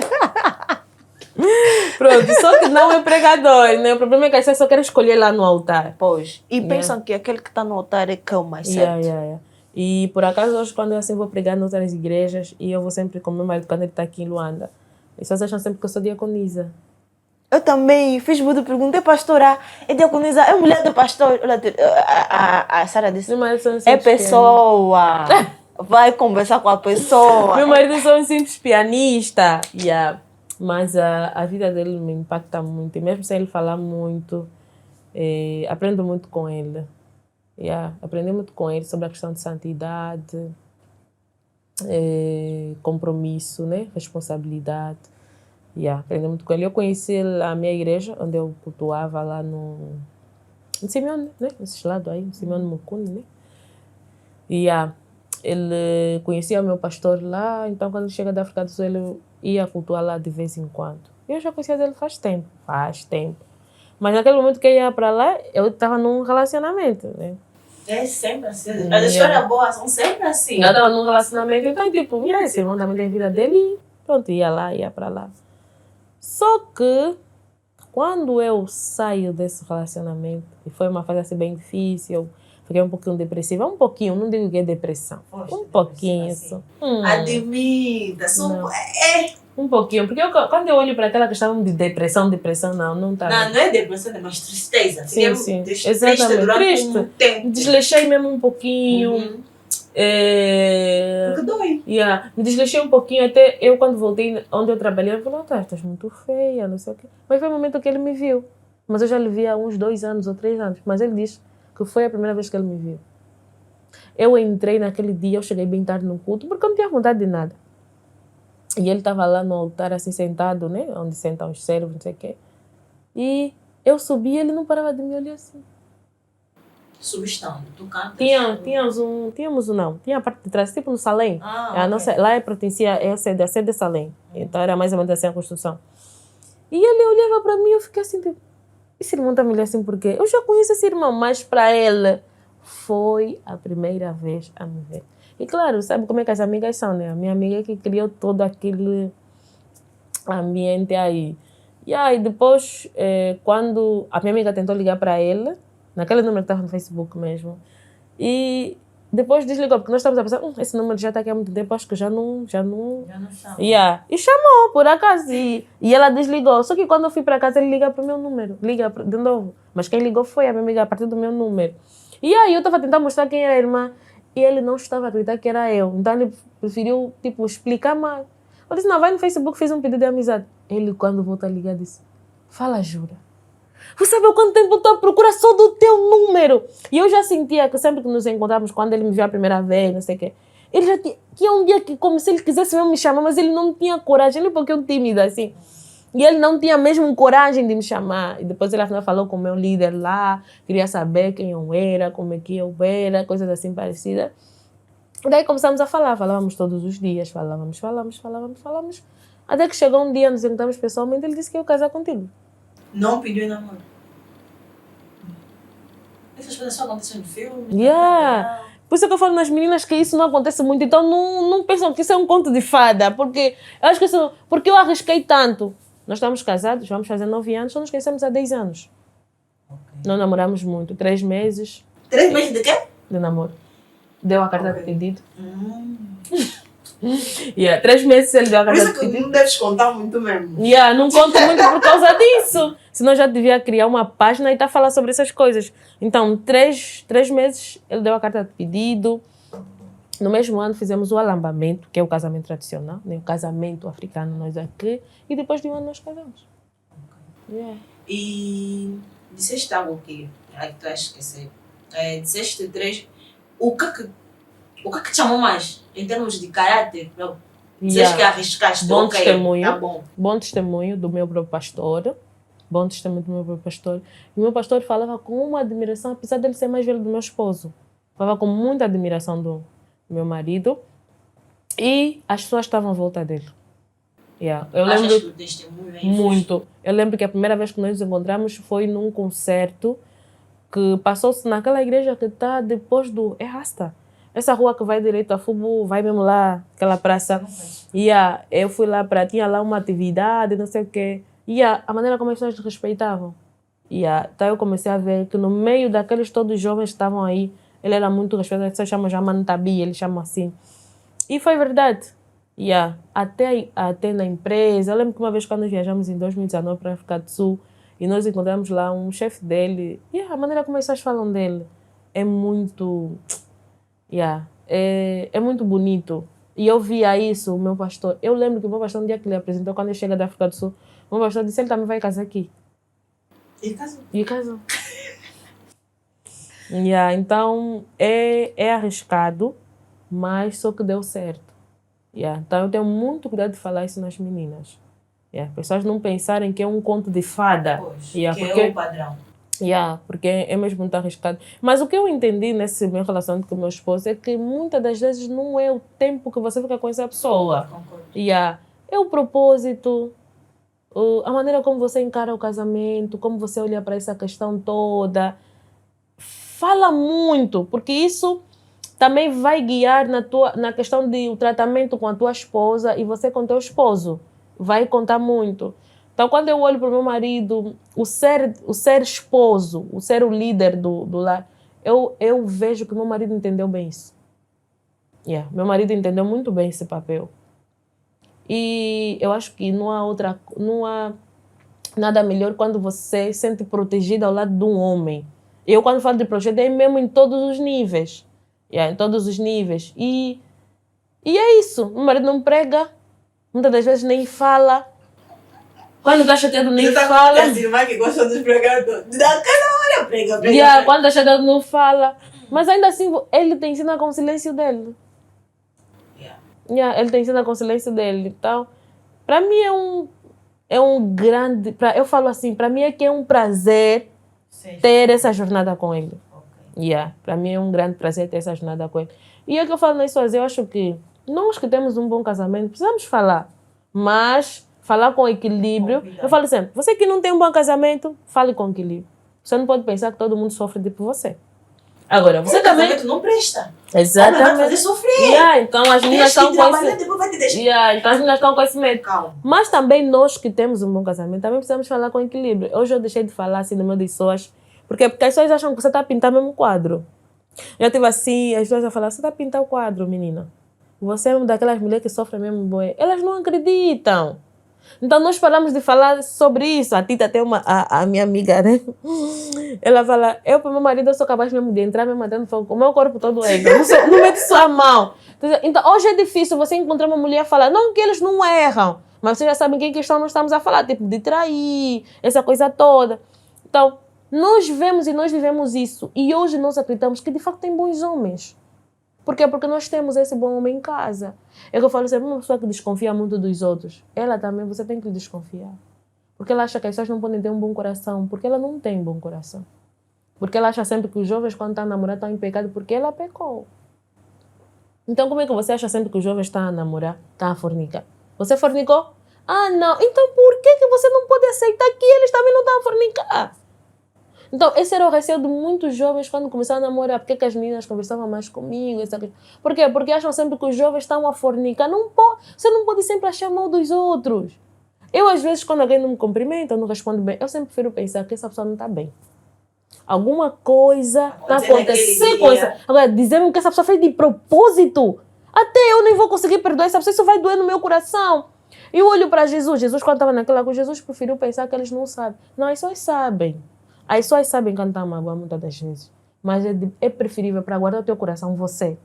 Pronto, só que não é pregador, né? O problema é que vocês só querem escolher lá no altar. Pois. E pensam que aquele que está no altar é que é o mais certo. E por acaso hoje quando eu assim vou pregar em outras igrejas e eu vou sempre com meu marido quando ele está aqui em Luanda. E vocês acham sempre que eu sou diaconisa. Eu também fiz muita pergunta. É pastora? É diaconisa? É mulher do pastor? A Sara disse, Meu marido só é pessoa. Vai conversar com a pessoa. Meu marido é só um simples pianista. Mas a vida dele me impacta muito. E mesmo sem ele falar muito, aprendo muito com ele. Aprendi muito com ele sobre a questão de santidade, compromisso, né? Responsabilidade. Aprendi muito com ele. Eu conheci ele na minha igreja, onde eu cultuava lá em Simeone, né? Nesse lado aí, Simeone Mukuni, né? Ele conhecia o meu pastor lá, então quando ele chega da África do Sul, ele ia cultuar lá de vez em quando. Eu já conhecia ele faz tempo. Mas naquele momento que eu ia para lá, eu estava num relacionamento, né? É sempre assim. As histórias boas são sempre assim. Eu estava num relacionamento, então tipo, esse irmão também tem vida dele e pronto, ia para lá. Só que quando eu saio desse relacionamento, e foi uma fase assim bem difícil, eu fiquei um pouquinho depressiva, não digo que é depressão, um pouquinho assim. só. Admita, um pouquinho, porque quando eu olho para aquela questão de depressão, não tá. Não é depressão, é mais tristeza. Sim. Exatamente, triste. Um tempo. Desleixei mesmo um pouquinho. Porque dói. Me desleixei um pouquinho, até eu quando voltei onde eu trabalhei, eu falei, estás muito feia, não sei o quê. Mas foi o momento que ele me viu. Mas eu já lhe vi há uns 2 anos ou 3 anos. Mas ele disse que foi a primeira vez que ele me viu. Eu entrei naquele dia, eu cheguei bem tarde no culto, porque eu não tinha vontade de nada. E ele estava lá no altar, assim, sentado, né? Onde sentam os servos, não sei o quê. E eu subi e ele não parava de me olhar assim. Substando, tu cantas. Tinha a parte de trás, tipo no Salém. Okay. Lá pertencia a sede de Salém. Então era mais ou menos assim a construção. E ele olhava para mim e eu fiquei assim, tipo, esse irmão está me olhando assim por quê? Eu já conheço esse irmão, mas para ele foi a primeira vez a me ver. E claro, sabe como é que as amigas são, né? A minha amiga que criou todo aquele ambiente aí. E aí depois, quando a minha amiga tentou ligar para ele, naquele número que estava no Facebook mesmo, e depois desligou, porque nós estamos a pensar, esse número já está aqui há muito tempo, acho que já não chama. E chamou, por acaso, e ela desligou. Só que quando eu fui para casa, ele liga para o meu número, liga de novo. Mas quem ligou foi a minha amiga a partir do meu número. E aí eu estava tentando mostrar quem era a irmã, e ele não estava a acreditar que era eu. Então ele preferiu, tipo, explicar mais. Eu disse, não, vai no Facebook, fiz um pedido de amizade. Ele, quando voltou a ligar, disse, fala, jura. Você sabe há quanto tempo eu estou à procura só do teu número? E eu já sentia que sempre que nos encontrávamos, quando ele me viu a primeira vez, não sei o quê, Ele já tinha um dia que, como se ele quisesse mesmo me chamar, mas ele não tinha coragem, ele é um pouquinho tímido, assim. E ele não tinha mesmo coragem de me chamar. E depois ele afinal falou com o meu líder lá, queria saber quem eu era, como é que eu era, coisas assim parecidas. E daí começamos a falar, falávamos todos os dias, falávamos. Até que chegou um dia, nos encontramos pessoalmente, ele disse que ia casar contigo. Não pediu em namoro. Essas coisas só acontecem no filme. Yeah. Por isso que eu falo nas meninas que isso não acontece muito. Então não pensam que isso é um conto de fada. Porque eu acho que isso... Porque eu arrisquei tanto. Nós estamos casados, vamos fazer 9 anos, só nos conhecemos há 10 anos. Okay. Não namoramos muito. 3 meses. 3 meses de quê? De namoro. Deu a carta de pedido. 3 meses ele deu a Por carta de isso que pedido. não deves contar muito mesmo. Não conto muito por causa disso. Senão já devia criar uma página e estar a falar sobre essas coisas. Então, 3 meses ele deu a carta de pedido. No mesmo ano fizemos o alambamento, que é o casamento tradicional, né? O casamento africano nós aqui. E depois de um ano nós casamos. Yeah. E disseste algo que tu vais esquecer. Disseste 3. O que te chamou mais em termos de caráter? Disseste que arriscaste. Bom ok, testemunho. tá bom. Bom testemunho do meu próprio pastor. E o meu pastor falava com uma admiração, apesar dele ser mais velho do meu esposo. Falava com muita admiração do meu marido. E as pessoas estavam à volta dele. Eu lembro Achas que o testemunho é injusto? muito. Eu lembro que a primeira vez que nós nos encontramos foi num concerto que passou-se naquela igreja que está depois do... É Rasta. Essa rua que vai direito a Fubu, vai mesmo lá, aquela praça. Eu fui lá tinha lá uma atividade, não sei o quê. A maneira como as pessoas respeitavam. Então eu comecei a ver que no meio daqueles todos os jovens que estavam aí, ele era muito respeitado. As pessoas chamam já Mantabi, eles chamam assim. E foi verdade. Até na empresa. Eu lembro que uma vez quando nós viajamos em 2019 para a África do Sul, e nós encontramos lá um chefe dele. A maneira como as pessoas falam dele é muito... é muito bonito. E eu via isso, o meu pastor. Eu lembro que o meu pastor, um dia que ele apresentou, quando ele chega da África do Sul, o meu pastor disse, ele também vai casar aqui. E casou. Então, é arriscado, mas só que deu certo. Então, eu tenho muito cuidado de falar isso nas meninas. As pessoas não pensarem que é um conto de fada. Pois, porque é o padrão. Porque é mesmo muito arriscado. Mas o que eu entendi nesse meu relacionamento com o meu esposo é que muitas das vezes não é o tempo que você fica com essa pessoa. Concordo. É o propósito, a maneira como você encara o casamento, como você olha para essa questão toda. Fala muito, porque isso também vai guiar na questão do tratamento com a tua esposa e você com o teu esposo. Vai contar muito. Então, quando eu olho para o meu marido, o ser esposo, o ser o líder do lar, eu vejo que o meu marido entendeu bem isso. Meu marido entendeu muito bem esse papel. E eu acho que não há nada melhor quando você se sente protegida ao lado de um homem. Eu, quando falo de proteger, é mesmo em todos os níveis. Em todos os níveis. E é isso. Meu marido não prega, muitas das vezes nem fala. Quando está chateado, nem fala. As irmãs que gostam dos pregadores. Cada hora prega. Quando está chateado, não fala. Mas ainda assim, ele te ensina com o silêncio dele. Ele te ensina com o silêncio dele. Então, para mim é um grande... Eu falo assim, para mim é que é um prazer ter essa jornada com ele. Para mim é um grande prazer ter essa jornada com ele. E é que eu falo nas pessoas, eu acho que nós que temos um bom casamento, precisamos falar. Mas... falar com equilíbrio. Eu falo sempre, você que não tem um bom casamento, fale com equilíbrio. Você não pode pensar que todo mundo sofre por você. Agora, você também... casamento não presta. Exatamente. Vai fazer sofrer. Então as meninas estão com esse... depois vai te deixar. Então as meninas estão com esse medo. Calma. Mas também nós que temos um bom casamento, também precisamos falar com equilíbrio. Hoje eu deixei de falar assim no meio das pessoas, porque as pessoas acham que você está a pintar mesmo quadro. Eu tive assim, as pessoas vão falar, você está a pintar o quadro, menina. Você é uma daquelas mulheres que sofrem mesmo bué. Elas não acreditam. Então, nós paramos de falar sobre isso. A Tita tem a minha amiga, né? Ela fala, eu para meu marido eu sou capaz mesmo de entrar mesmo matando fogo. O meu corpo todo é. Não mete só a mão. Então, hoje é difícil você encontrar uma mulher e falar, não que eles não erram, mas vocês já sabem quem questão nós estamos a falar, tipo, de trair, essa coisa toda. Então, nós vemos e nós vivemos isso. E hoje nós acreditamos que, de facto, tem bons homens. Por quê? Porque nós temos esse bom homem em casa. É que eu falo sempre, uma pessoa que desconfia muito dos outros, ela também, você tem que desconfiar. Porque ela acha que as pessoas não podem ter um bom coração, porque ela não tem bom coração. Porque ela acha sempre que os jovens, quando estão a namorar, estão em pecado porque ela pecou. Então, como é que você acha sempre que os jovens estão a namorar, estão a fornicar? Você fornicou? Ah, não. Então, por que você não pode aceitar que eles também não estão a fornicar? Então, esse era o receio de muitos jovens quando começaram a namorar. Por que as meninas conversavam mais comigo? Por quê? Porque acham sempre que os jovens estão a fornicar. Não pode, você não pode sempre achar mal dos outros. Eu, às vezes, quando alguém não me cumprimenta, eu não respondo bem, eu sempre prefiro pensar que essa pessoa não está bem. Alguma coisa está acontecendo com essa. Agora, dizer-me que essa pessoa fez de propósito, até eu nem vou conseguir perdoar essa pessoa, isso vai doer no meu coração. Eu olho para Jesus. Jesus, quando estava naquela coisa, Jesus preferiu pensar que eles não sabem. Não, as pessoas sabem. As pessoas sabem quando está a magoar muitas das vezes. Mas é preferível para guardar o teu coração você.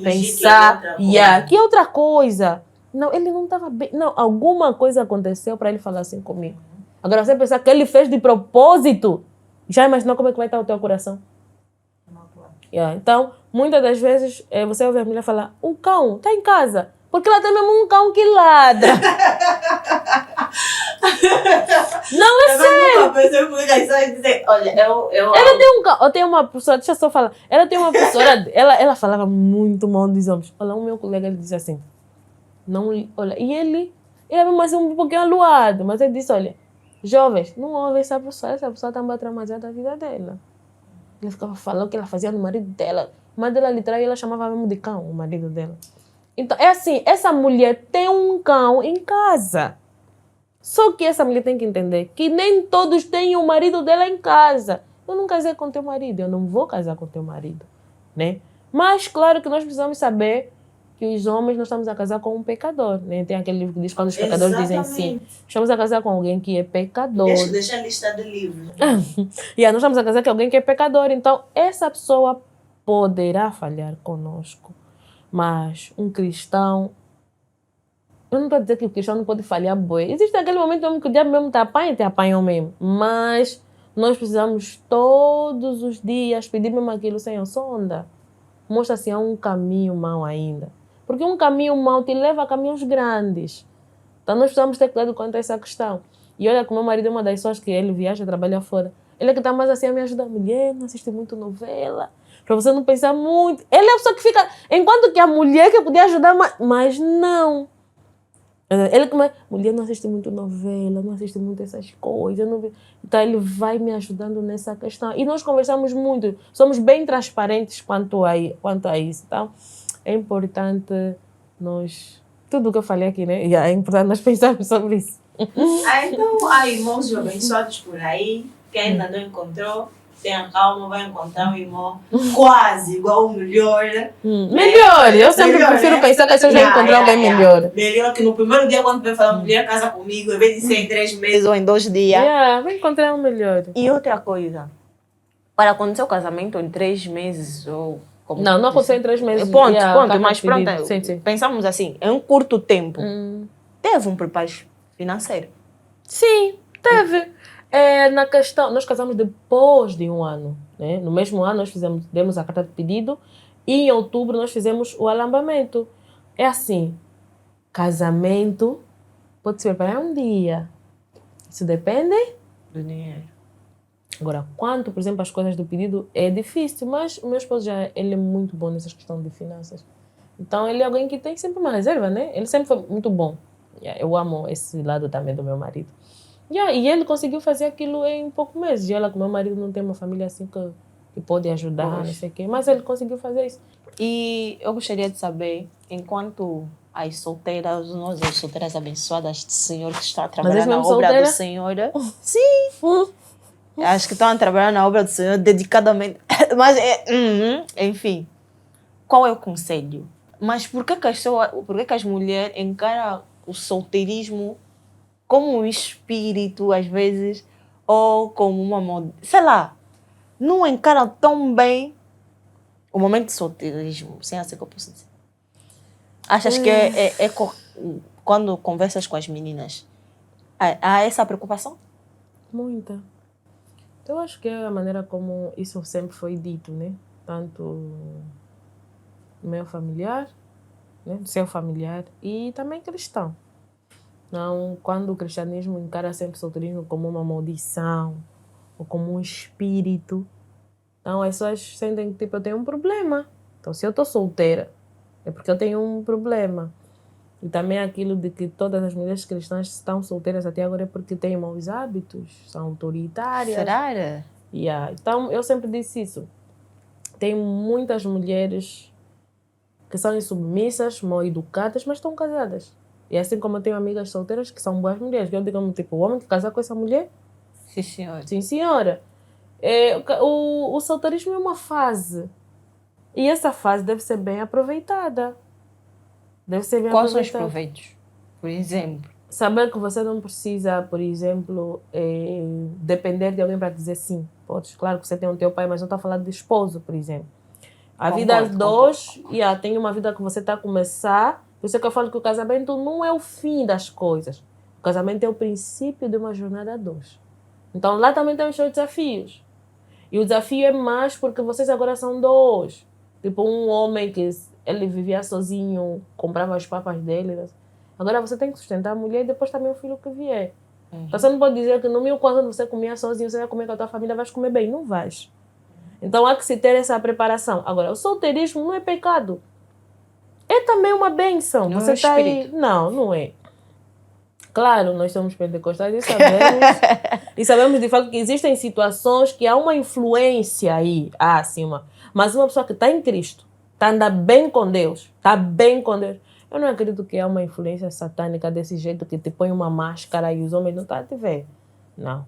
Pensar que é outra coisa. Não, ele não estava bem. Não, alguma coisa aconteceu para ele falar assim comigo. Agora, você pensar que ele fez de propósito, já imaginou como é que vai estar o teu coração? Então, muitas das vezes, você ouve a mulher falar, o cão está em casa. Porque ela tem mesmo um cão que ladra. Não, é sério. Olha, Ela tem um cão. Eu tenho uma professora, deixa eu só falar. Ela tem uma professora, ela falava muito mal dos homens. Olha, o meu colega, ele disse assim, não, olha, e ele é mesmo assim um pouquinho aluado, mas ele disse, olha, jovens, não ouve essa pessoa está mais traumatizada da vida dela. Ele ficava falando o que ela fazia no marido dela. O marido dela lhe traiu e ela chamava mesmo de cão, o marido dela. Então, é assim, essa mulher tem um cão em casa. Só que essa mulher tem que entender que nem todos têm o marido dela em casa. Eu não casei com teu marido, eu não vou casar com teu marido, né? Mas, claro que nós precisamos saber que os homens nós estamos a casar com um pecador, né? Tem aquele livro que diz quando os pecadores dizem sim. Estamos a casar com alguém que é pecador. Deixa a lista de livros. Nós estamos a casar com alguém que é pecador. Então, essa pessoa poderá falhar conosco. Mas um cristão, eu não estou a dizer que o cristão não pode falhar, boi. Existe aquele momento que o diabo mesmo te apanham mesmo. Mas nós precisamos todos os dias pedir mesmo aquilo, Senhor, sonda. Mostra se há um caminho mau ainda. Porque um caminho mau te leva a caminhos grandes. Então nós precisamos ter cuidado quanto a essa questão. E olha que o meu marido é uma das pessoas que ele viaja, trabalha fora. Ele é que está mais assim a me ajudar. Mulher, não assiste muito novela. Para você não pensar muito. Ele é a pessoa que fica... Enquanto que a mulher que podia ajudar, mas não. Ele como mulher não assiste muito novela, não assiste muito essas coisas. Não... Então ele vai me ajudando nessa questão. E nós conversamos muito. Somos bem transparentes quanto a isso. Então é importante nós... Tudo o que eu falei aqui, né? É importante nós pensarmos sobre isso. Então há irmãos abençoados por aí. Quem ainda não encontrou, tenha calma, vai encontrar um irmão quase igual o melhor. Melhor! Eu sempre prefiro pensar que as pessoas vão encontrar alguém melhor. Melhor que no primeiro dia, quando vai falar, mulher, casa comigo, em vez de ser em 3 meses ou em 2 dias. Vai encontrar um melhor. E outra coisa, para acontecer o casamento em 3 meses ou... Não aconteceu em 3 meses. Ponto, mas pronto, sim. Pensamos assim, em um curto tempo, teve um preparo financeiro? Sim, teve. Na questão, nós casamos depois de 1 ano. Né? No mesmo ano nós demos a carta de pedido e em outubro nós fizemos o alambamento. É assim, casamento pode se preparar um dia. Isso depende do dinheiro. Agora, quanto, por exemplo, as coisas do pedido é difícil, mas o meu esposo ele é muito bom nessas questões de finanças. Então, ele é alguém que tem sempre uma reserva, né? Ele sempre foi muito bom. Eu amo esse lado também do meu marido. E ele conseguiu fazer aquilo em poucos meses. E olha que meu marido não tem uma família assim que pode ajudar, não sei o quê. Mas ele conseguiu fazer isso. E eu gostaria de saber, enquanto as solteiras, nós as solteiras abençoadas do Senhor que está a trabalhar na obra do Senhor. Sim! Acho que estão a trabalhar na obra do Senhor dedicadamente. Mas, enfim, qual é o conselho? Mas por que as mulheres encaram o solteirismo como um espírito, às vezes, ou como uma... Sei lá, não encaram tão bem o momento de solteirismo, sem assim que eu posso dizer. Achas que quando conversas com as meninas, há essa preocupação? Muita. Eu acho que é a maneira como isso sempre foi dito, né? Tanto meio familiar, né? Do seu familiar, e também cristão. Não, quando o cristianismo encara sempre o solteirismo como uma maldição ou como um espírito, então as pessoas sentem que tipo, eu tenho um problema. Então se eu estou solteira, é porque eu tenho um problema. E também aquilo de que todas as mulheres cristãs estão solteiras até agora é porque têm maus hábitos, são autoritárias. Será? Yeah. Então eu sempre disse isso. Tem muitas mulheres que são insubmissas, mal educadas, mas estão casadas. E assim como eu tenho amigas solteiras que são boas mulheres, que eu digo, tipo, o homem que casar com essa mulher? Sim, senhora. Sim, senhora. O solteirismo é uma fase. E essa fase deve ser bem aproveitada. Deve ser bem Quais são os aproveitada. proveitos? Por exemplo. Saber que você não precisa, por exemplo, depender de alguém para dizer sim. Podes, claro que você tem o teu pai, mas não está falando de esposo, por exemplo. A vida Concordo, dois, tem uma vida que você está a começar. Por isso é que eu falo que o casamento não é o fim das coisas. O casamento é o princípio de uma jornada a dois. Então lá também tem os seus desafios. E o desafio é mais porque vocês agora são dois. Tipo, um homem que ele vivia sozinho, comprava as papas dele. Agora você tem que sustentar a mulher e depois também o filho que vier. Então você não pode dizer que no meu quando você comia sozinho, você vai comer com a tua família, vais comer bem. Não vais. Então há que se ter essa preparação. Agora, o solteirismo não é pecado. É também uma bênção. Não Você é um está aí. espírito. Não, não é. Claro, nós somos pentecostais e sabemos de fato que existem situações que há uma influência aí, acima. Mas uma pessoa que está em Cristo, está andando bem com Deus, está bem com Deus. Eu não acredito que há uma influência satânica desse jeito que te põe uma máscara e os homens não estão a te ver. Não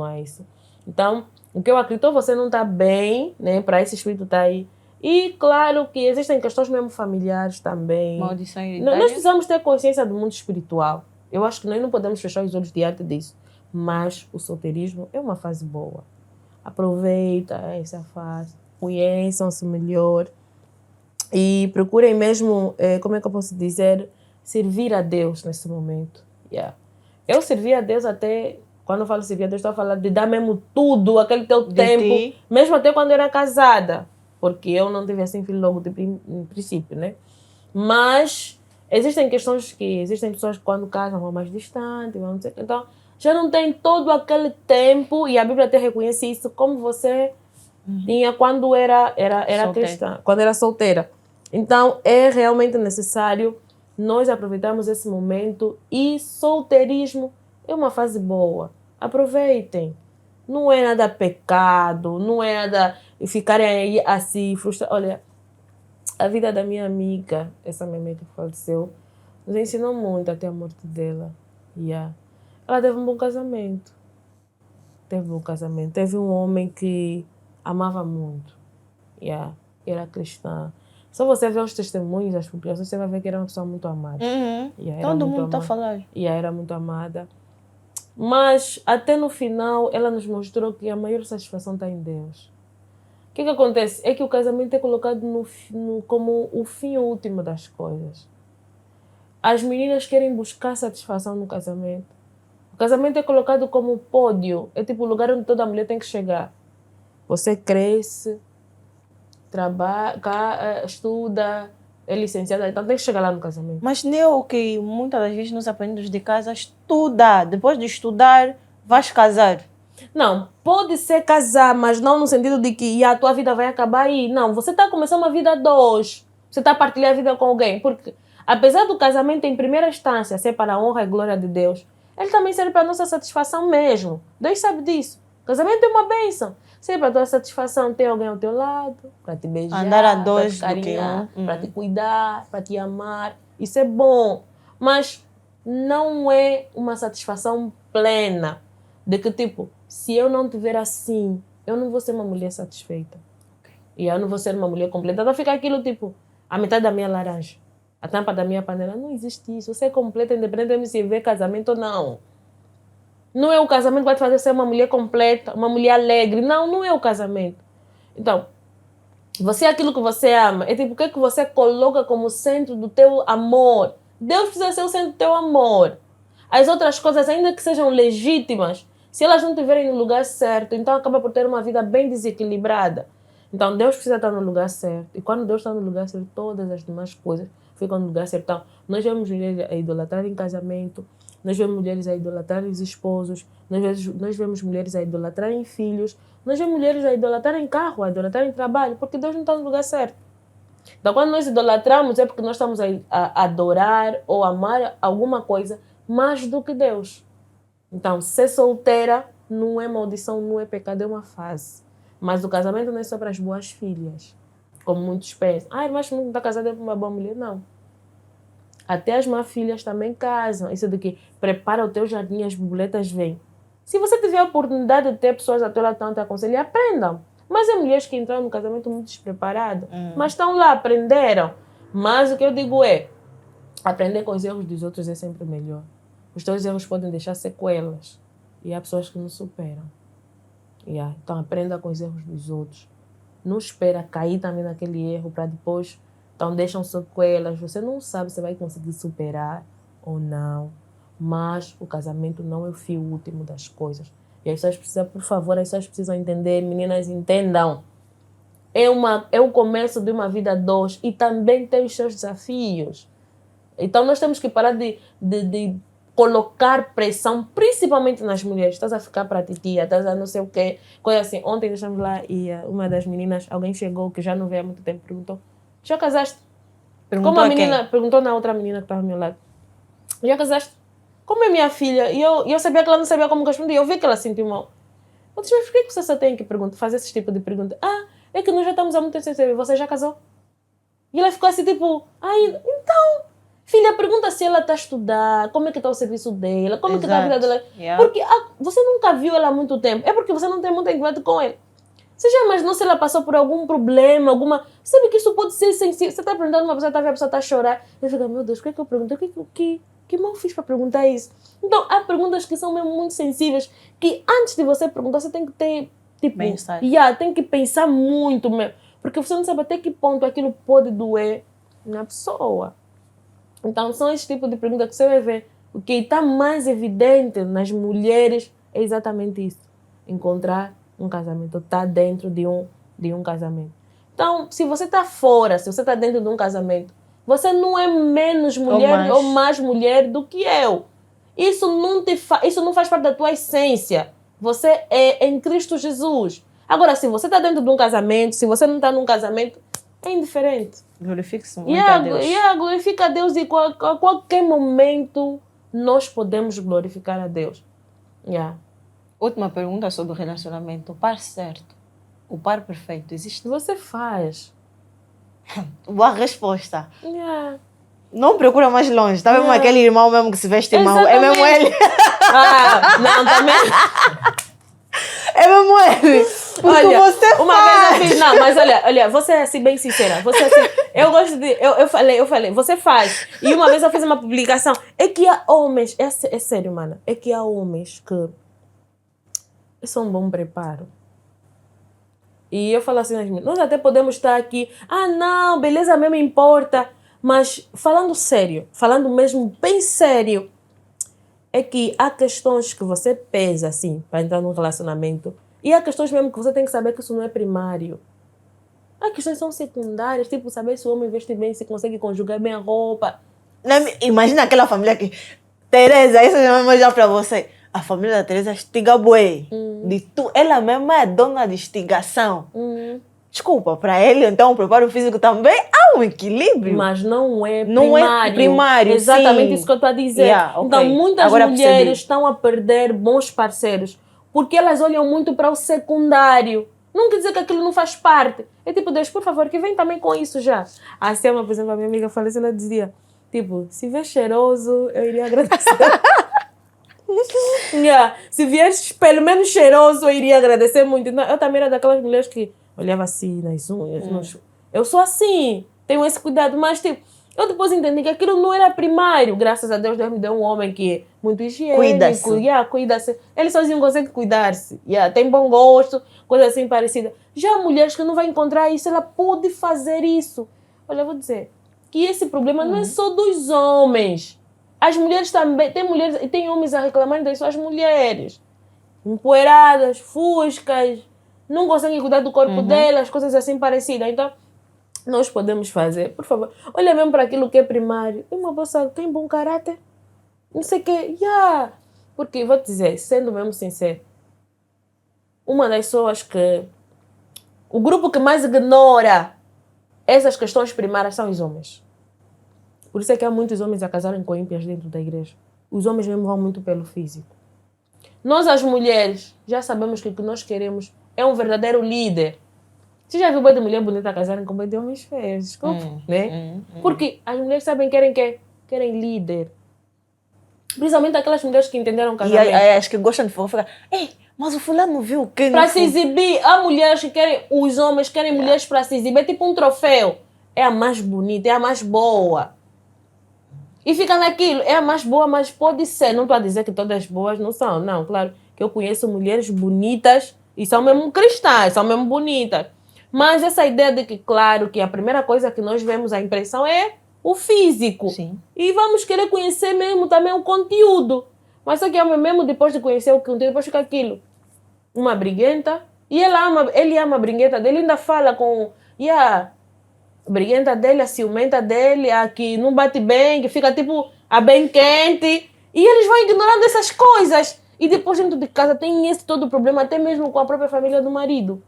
há isso. Então, o que eu acredito, você não está bem, né, para esse espírito estar aí. E claro que existem questões mesmo familiares também. Maldição Nós hereditária. precisamos ter consciência do mundo espiritual. Eu acho que nós não podemos fechar os olhos diante disso. Mas o solteirismo é uma fase boa. Aproveita essa fase. Conheçam-se melhor. E procurem mesmo, como é que eu posso dizer, servir a Deus nesse momento. Yeah. Eu servi a Deus até, quando eu falo servir a Deus, estou a falar de dar mesmo tudo, aquele teu tempo. ti. Mesmo até quando eu era casada. Porque eu não tive assim filho logo de princípio, né? Mas existem questões que existem pessoas que quando casam vão mais distante, vão dizer, então já não tem todo aquele tempo, e a Bíblia até reconhece isso, como você tinha quando era Solteira. cristã, quando era solteira. Então é realmente necessário nós aproveitarmos esse momento, e solteirismo é uma fase boa. Aproveitem. Não é nada pecado, não é nada ficarem aí assim frustrados. Olha, a vida da minha amiga, essa minha amiga que faleceu, nos ensinou muito até a morte dela. Yeah. Ela teve um bom casamento. Teve um homem que amava muito. Yeah. Era cristã. Só você ver os testemunhos, as publicações, você vai ver que era uma pessoa muito amada. Yeah, era Todo muito mundo está a amada. falar. Era muito amada. Mas até no final ela nos mostrou que a maior satisfação está em Deus. O que acontece? É que o casamento é colocado como o fim último das coisas. As meninas querem buscar satisfação no casamento. O casamento é colocado como pódio. É tipo o lugar onde toda mulher tem que chegar. Você cresce, trabalha, estuda, é licenciada, então tem que chegar lá no casamento. Mas nem é o que muitas das vezes nós aprendemos de casa, estuda. Depois de estudar, vais casar. Não, pode ser casar, mas não no sentido de que a tua vida vai acabar aí. Não, você está a começar uma vida a dois. Você está a partilhar a vida com alguém. Porque, apesar do casamento em primeira instância ser para a honra e glória de Deus, ele também serve para a nossa satisfação mesmo. Deus sabe disso. O casamento é uma bênção. Serve para a tua satisfação ter alguém ao teu lado, para te beijar, Andar a dois para te do que carinhar, um. para te cuidar, para te amar. Isso é bom. Mas não é uma satisfação plena. De que tipo, se eu não tiver assim, eu não vou ser uma mulher satisfeita. E eu não vou ser uma mulher completa. Então fica aquilo tipo, a metade da minha laranja, a tampa da minha panela. Não existe isso. Você é completa, independente de se vê casamento ou não. Não é o casamento que vai te fazer ser uma mulher completa, uma mulher alegre. Não é o casamento. Então, você é aquilo que você ama. É tipo, o que é que você coloca como centro do teu amor? Deus precisa ser o centro do teu amor. As outras coisas, ainda que sejam legítimas, se elas não estiverem no lugar certo, então acaba por ter uma vida bem desequilibrada. Então, Deus precisa estar no lugar certo. E quando Deus está no lugar certo, todas as demais coisas ficam no lugar certo. Então, nós vemos mulheres a idolatrar em casamento, nós vemos mulheres a idolatrar os esposos, nós vemos mulheres a idolatrar em filhos, nós vemos mulheres a idolatrar em carro, a idolatrar em trabalho, porque Deus não está no lugar certo. Então, quando nós idolatramos, é porque nós estamos a adorar ou amar alguma coisa mais do que Deus. Então, ser solteira não é maldição, não é pecado, é uma fase. Mas o casamento não é só para as boas filhas, como muitos pensam. Mas não está casada com uma boa mulher, não. Até as más filhas também casam. Isso de que prepara o teu jardim, as borboletas vêm. Se você tiver a oportunidade de ter pessoas a teu lado que te aconselham, aprendam. Mas há mulheres que entraram no casamento muito despreparadas, mas estão lá, aprenderam. Mas o que eu digo é, aprender com os erros dos outros é sempre melhor. Os teus erros podem deixar sequelas. E há pessoas que não superam. Então aprenda com os erros dos outros. Não espera cair também naquele erro para depois... Então deixam sequelas. Você não sabe se vai conseguir superar ou não. Mas o casamento não é o fio último das coisas. E as pessoas precisam, por favor, as pessoas precisam entender, meninas, entendam. É o começo de uma vida a dois e também tem os seus desafios. Então nós temos que parar de colocar pressão, principalmente nas mulheres. Estás a ficar para titia, estás a não sei o quê. Coisa assim. Ontem deixamos lá e uma das meninas, alguém chegou que já não veio há muito tempo, perguntou: já casaste? Perguntou Como a a quem? menina perguntou na outra menina que estava ao meu lado. Já casaste? Como é minha filha? E eu sabia que ela não sabia como responder. Eu vi que ela sentiu mal. Eu disse: mas por que você só tem que fazer esse tipo de pergunta? É que nós já estamos há muito tempo. Você já casou? E ela ficou assim, tipo... então... Filha, pergunta se ela está a estudar, como é que está o serviço dela, como é que está a vida dela. Porque você nunca viu ela há muito tempo. É porque você não tem muito intimidade com ela. Você já imaginou se ela passou por algum problema, alguma... Sabe que isso pode ser sensível. Você está perguntando uma pessoa, a pessoa está a chorar. Eu fico: meu Deus, o que é que eu perguntei? Que mal fiz para perguntar isso? Então, há perguntas que são mesmo muito sensíveis, que antes de você perguntar, você tem que ter, tipo... Pensar. Tem que pensar muito mesmo. Porque você não sabe até que ponto aquilo pode doer na pessoa. Então, são esse tipo de perguntas que você vai ver. O que está mais evidente nas mulheres é exatamente isso. Encontrar um casamento, estar dentro de um casamento. Então, se você está fora, se você está dentro de um casamento, você não é menos mulher ou mais mulher do que eu. Isso não faz parte da tua essência. Você é em Cristo Jesus. Agora, se você está dentro de um casamento, se você não está num casamento, é indiferente. Glorifique-se muito a Deus. Glorifica a Deus e a qualquer momento nós podemos glorificar a Deus. Última pergunta sobre o relacionamento. O par certo, o par perfeito, existe? Você faz. Boa resposta. Não procura mais longe. Está mesmo aquele irmão mesmo que se veste irmão. É mesmo ele. Não, também. É mesmo ele. Porque Olha, você uma faz. vez eu fiz. Não, mas olha, você é assim bem sincera. Você é assim, eu gosto de. Eu falei, você faz. E uma vez eu fiz uma publicação. É que há homens. É sério, mano. É que há homens que. Isso é um bom preparo. E eu falo assim, nós até podemos estar aqui. Não, beleza mesmo importa. Mas falando sério, falando mesmo bem sério, é que há questões que você pesa, assim, para entrar num relacionamento. E há questões mesmo que você tem que saber que isso não é primário. Há questões que são secundárias, tipo saber se o homem veste bem, se consegue conjugar bem a roupa. Imagina aquela família que... Tereza, isso eu vou já para você. A família da Tereza estiga bué. Ela mesma é dona de estigação. Desculpa, para ele, então, o preparo físico também há um equilíbrio. Mas não é primário. Não é primário, exatamente sim. Isso que eu estou a dizer. Okay. Então, muitas Agora mulheres percebi. estão a perder bons parceiros porque elas olham muito para o secundário. Não quer dizer que aquilo não faz parte. É tipo, Deus, por favor, que vem também com isso já. A Selma, por exemplo, a minha amiga faleceu, ela dizia, tipo, se vier cheiroso, eu iria agradecer. Se vier pelo menos cheiroso, eu iria agradecer muito. Então, eu também era daquelas mulheres que olhava assim nas unhas. Eu sou assim, tenho esse cuidado, mas tipo, eu depois entendi que aquilo não era primário. Graças a Deus, Deus me deu um homem que é muito higiênico. Cuida-se. Ele sozinho consegue cuidar-se. Tem bom gosto, coisa assim parecida. Já há mulheres que não vão encontrar isso, ela pode fazer isso. Olha, eu vou dizer que esse problema não é só dos homens. As mulheres também, tem homens a reclamar das suas mulheres. Empoeiradas, fuscas, não conseguem cuidar do corpo delas, coisas assim parecidas. Então, nós podemos fazer, por favor, olha mesmo para aquilo que é primário. E uma moça tem bom caráter, não sei o quê, porque, vou te dizer, sendo mesmo sincero, uma das pessoas que... O grupo que mais ignora essas questões primárias são os homens. Por isso é que há muitos homens a casarem com ímpias dentro da igreja. Os homens mesmo vão muito pelo físico. Nós, as mulheres, já sabemos que o que nós queremos é um verdadeiro líder. Você já viu boi de mulher bonita casarem com boi de homens feios? Desculpa, né? Porque as mulheres sabem que querem líder. Principalmente aquelas mulheres que entenderam o casamento. E as que gostam de fofocar. Ei, mas o fulano viu o que? Para se exibir. Há mulheres que querem... Os homens querem mulheres para se exibir. É tipo um troféu. É a mais bonita, é a mais boa. E fica naquilo. É a mais boa, mas pode ser. Não estou a dizer que todas boas não são. Não, claro que eu conheço mulheres bonitas e são mesmo cristãs, são mesmo bonitas. Mas essa ideia de que, claro, que a primeira coisa que nós vemos, a impressão é o físico. Sim. E vamos querer conhecer mesmo também o conteúdo. Mas só que mesmo depois de conhecer o conteúdo, depois fica aquilo. Uma briguenta. E ele ama a briguenta dele, ainda fala com a briguenta dele, a ciumenta dele, a que não bate bem, que fica tipo a bem quente. E eles vão ignorando essas coisas. E depois dentro de casa tem esse todo o problema, até mesmo com a própria família do marido.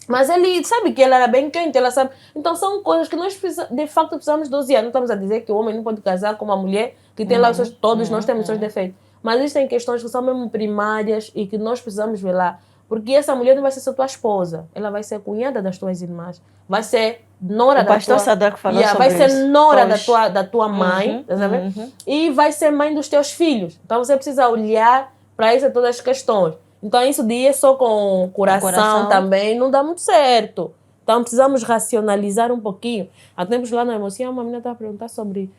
Mas ele sabe que ela era bem quente, ela sabe. Então são coisas que nós de facto precisamos dosear. Não estamos a dizer que o homem não pode casar com uma mulher que tem lá os seus... Todos nós temos os seus defeitos. Mas existem questões que são mesmo primárias e que nós precisamos velar. Porque essa mulher não vai ser só tua esposa. Ela vai ser cunhada das tuas irmãs. Vai ser nora da tua... O pastor Sadraque falou sobre vai ser isso. nora da tua mãe. Tá sabendo? E vai ser mãe dos teus filhos. Então você precisa olhar para isso todas as questões. Então, isso de ir só com coração também não dá muito certo. Então, precisamos racionalizar um pouquinho. Há tempos lá na emoção, uma menina estava a perguntar sobre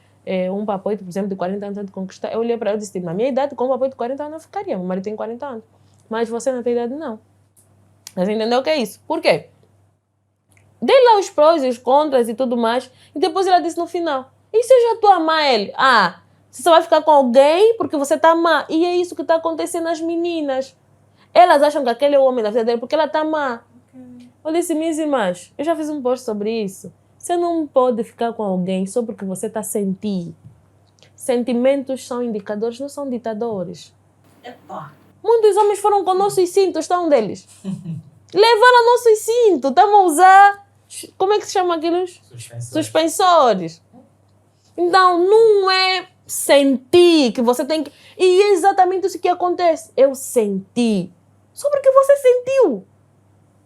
um papoito, por exemplo, de 40 anos de conquistar. Eu olhei para ela e disse, na minha idade, com um papoito de 40 anos, eu ficaria. Meu marido tem 40 anos. Mas você não tem idade, não. Você entendeu o que é isso? Por quê? Dei lá os prós e os contras e tudo mais. E depois ela disse no final, e se eu já estou a amar ele? Você só vai ficar com alguém porque você está a amar. E é isso que está acontecendo nas meninas. Elas acham que aquele é o homem da vida dele porque ela está má. Eu disse, minhas irmãs, eu já fiz um post sobre isso. Você não pode ficar com alguém só porque você está a sentir. Sentimentos são indicadores, não são ditadores. Epa. Muitos homens foram com nossos cintos, estão deles. Levaram nossos cintos, estamos a usar... Como é que se chama aqueles? Suspensores. Então, não é sentir que você tem que... E é exatamente isso que acontece. Eu senti. Só porque você sentiu.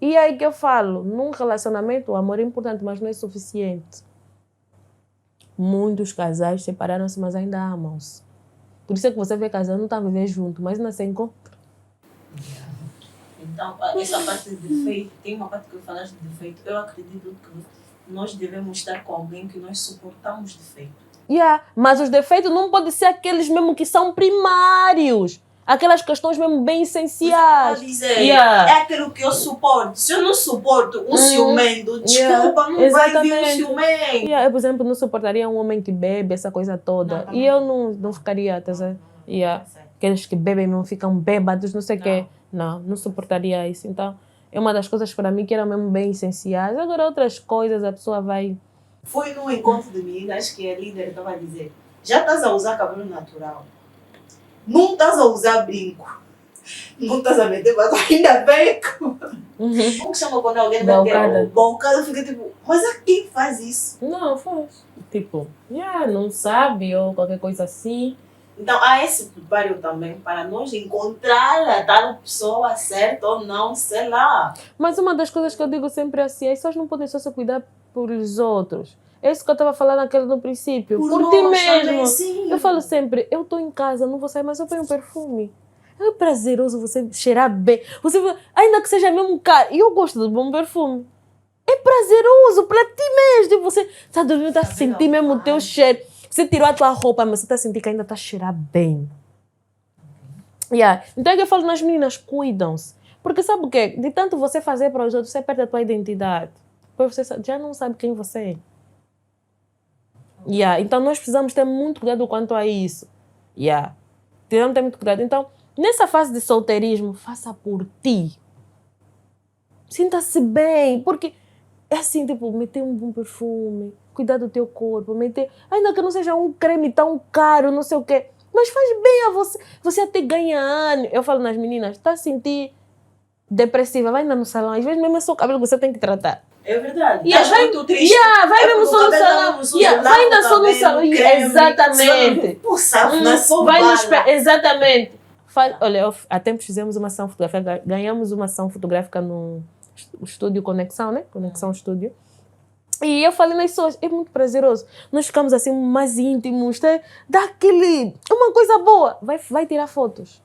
E aí que eu falo, num relacionamento o amor é importante, mas não é suficiente. Muitos casais separaram-se, mas ainda amam-se. Por isso é que você vê casal, não está a viver junto, mas ainda se encontra. Então, essa parte de defeito, tem uma parte que eu falaste de defeito. Eu acredito que nós devemos estar com alguém que nós suportamos defeito. Mas os defeitos não podem ser aqueles mesmo que são primários. Aquelas questões mesmo bem essenciais. Pode dizer, é aquilo que eu suporto. Se eu não suporto um ciumento, desculpa, não vai vir um ciumento. Eu, por exemplo, não suportaria um homem que bebe, essa coisa toda. Não, e eu não ficaria, tá certo? Aqueles que bebem não ficam bêbados, não sei o quê. Não suportaria isso. Então, é uma das coisas para mim que eram mesmo bem essenciais. Agora, outras coisas, a pessoa vai... Fui num encontro de meninas que a líder estava a dizer, já estás a usar cabelo natural, não estás a usar brinco, não estás a meter, mas ainda bem que... Como que chama quando alguém vai ter bocado? Fica tipo, mas a quem faz isso? Não, faz. Tipo, não sabe ou qualquer coisa assim. Então há esse preparo também para nós encontrar a tal pessoa certa ou não, sei lá. Mas uma das coisas que eu digo sempre assim, as pessoas não podem só se cuidar pelos outros. É isso que eu estava falando no princípio. Por ti mesmo. Sim. Eu falo sempre, eu estou em casa, não vou sair, mas eu ponho um perfume. É prazeroso você cheirar bem. Ainda que seja mesmo caro. E eu gosto de bom perfume. É prazeroso para ti mesmo. Você está dormindo, está a sentir mesmo o teu cheiro. Você tirou a tua roupa, mas você está a sentir que ainda está a cheirar bem. Então é que eu falo nas meninas, cuidam-se. Porque sabe o quê? De tanto você fazer para os outros, você perde a tua identidade. Depois você já não sabe quem você é. Então nós precisamos ter muito cuidado quanto a isso. Precisamos ter muito cuidado. Então, nessa fase de solteirismo, faça por ti. Sinta-se bem, porque é assim, tipo, meter um bom perfume, cuidar do teu corpo, meter, ainda que não seja um creme tão caro, não sei o quê, mas faz bem a você, você até ganha ânimo. Eu falo nas meninas, está a sentir depressiva, vai ainda no salão, às vezes mesmo é só o cabelo que você tem que tratar. É verdade. Yeah, Estás muito triste. vai mesmo só no salão. Vai ainda só no salão. Exatamente. Vai no espelho. Exatamente. Olha, há tempos fizemos uma ação fotográfica, ganhamos uma ação fotográfica no estúdio Conexão, né? Conexão Estúdio. E eu falei nas pessoas, é muito prazeroso. Nós ficamos assim mais íntimos, dá aquele, uma coisa boa. Vai tirar fotos.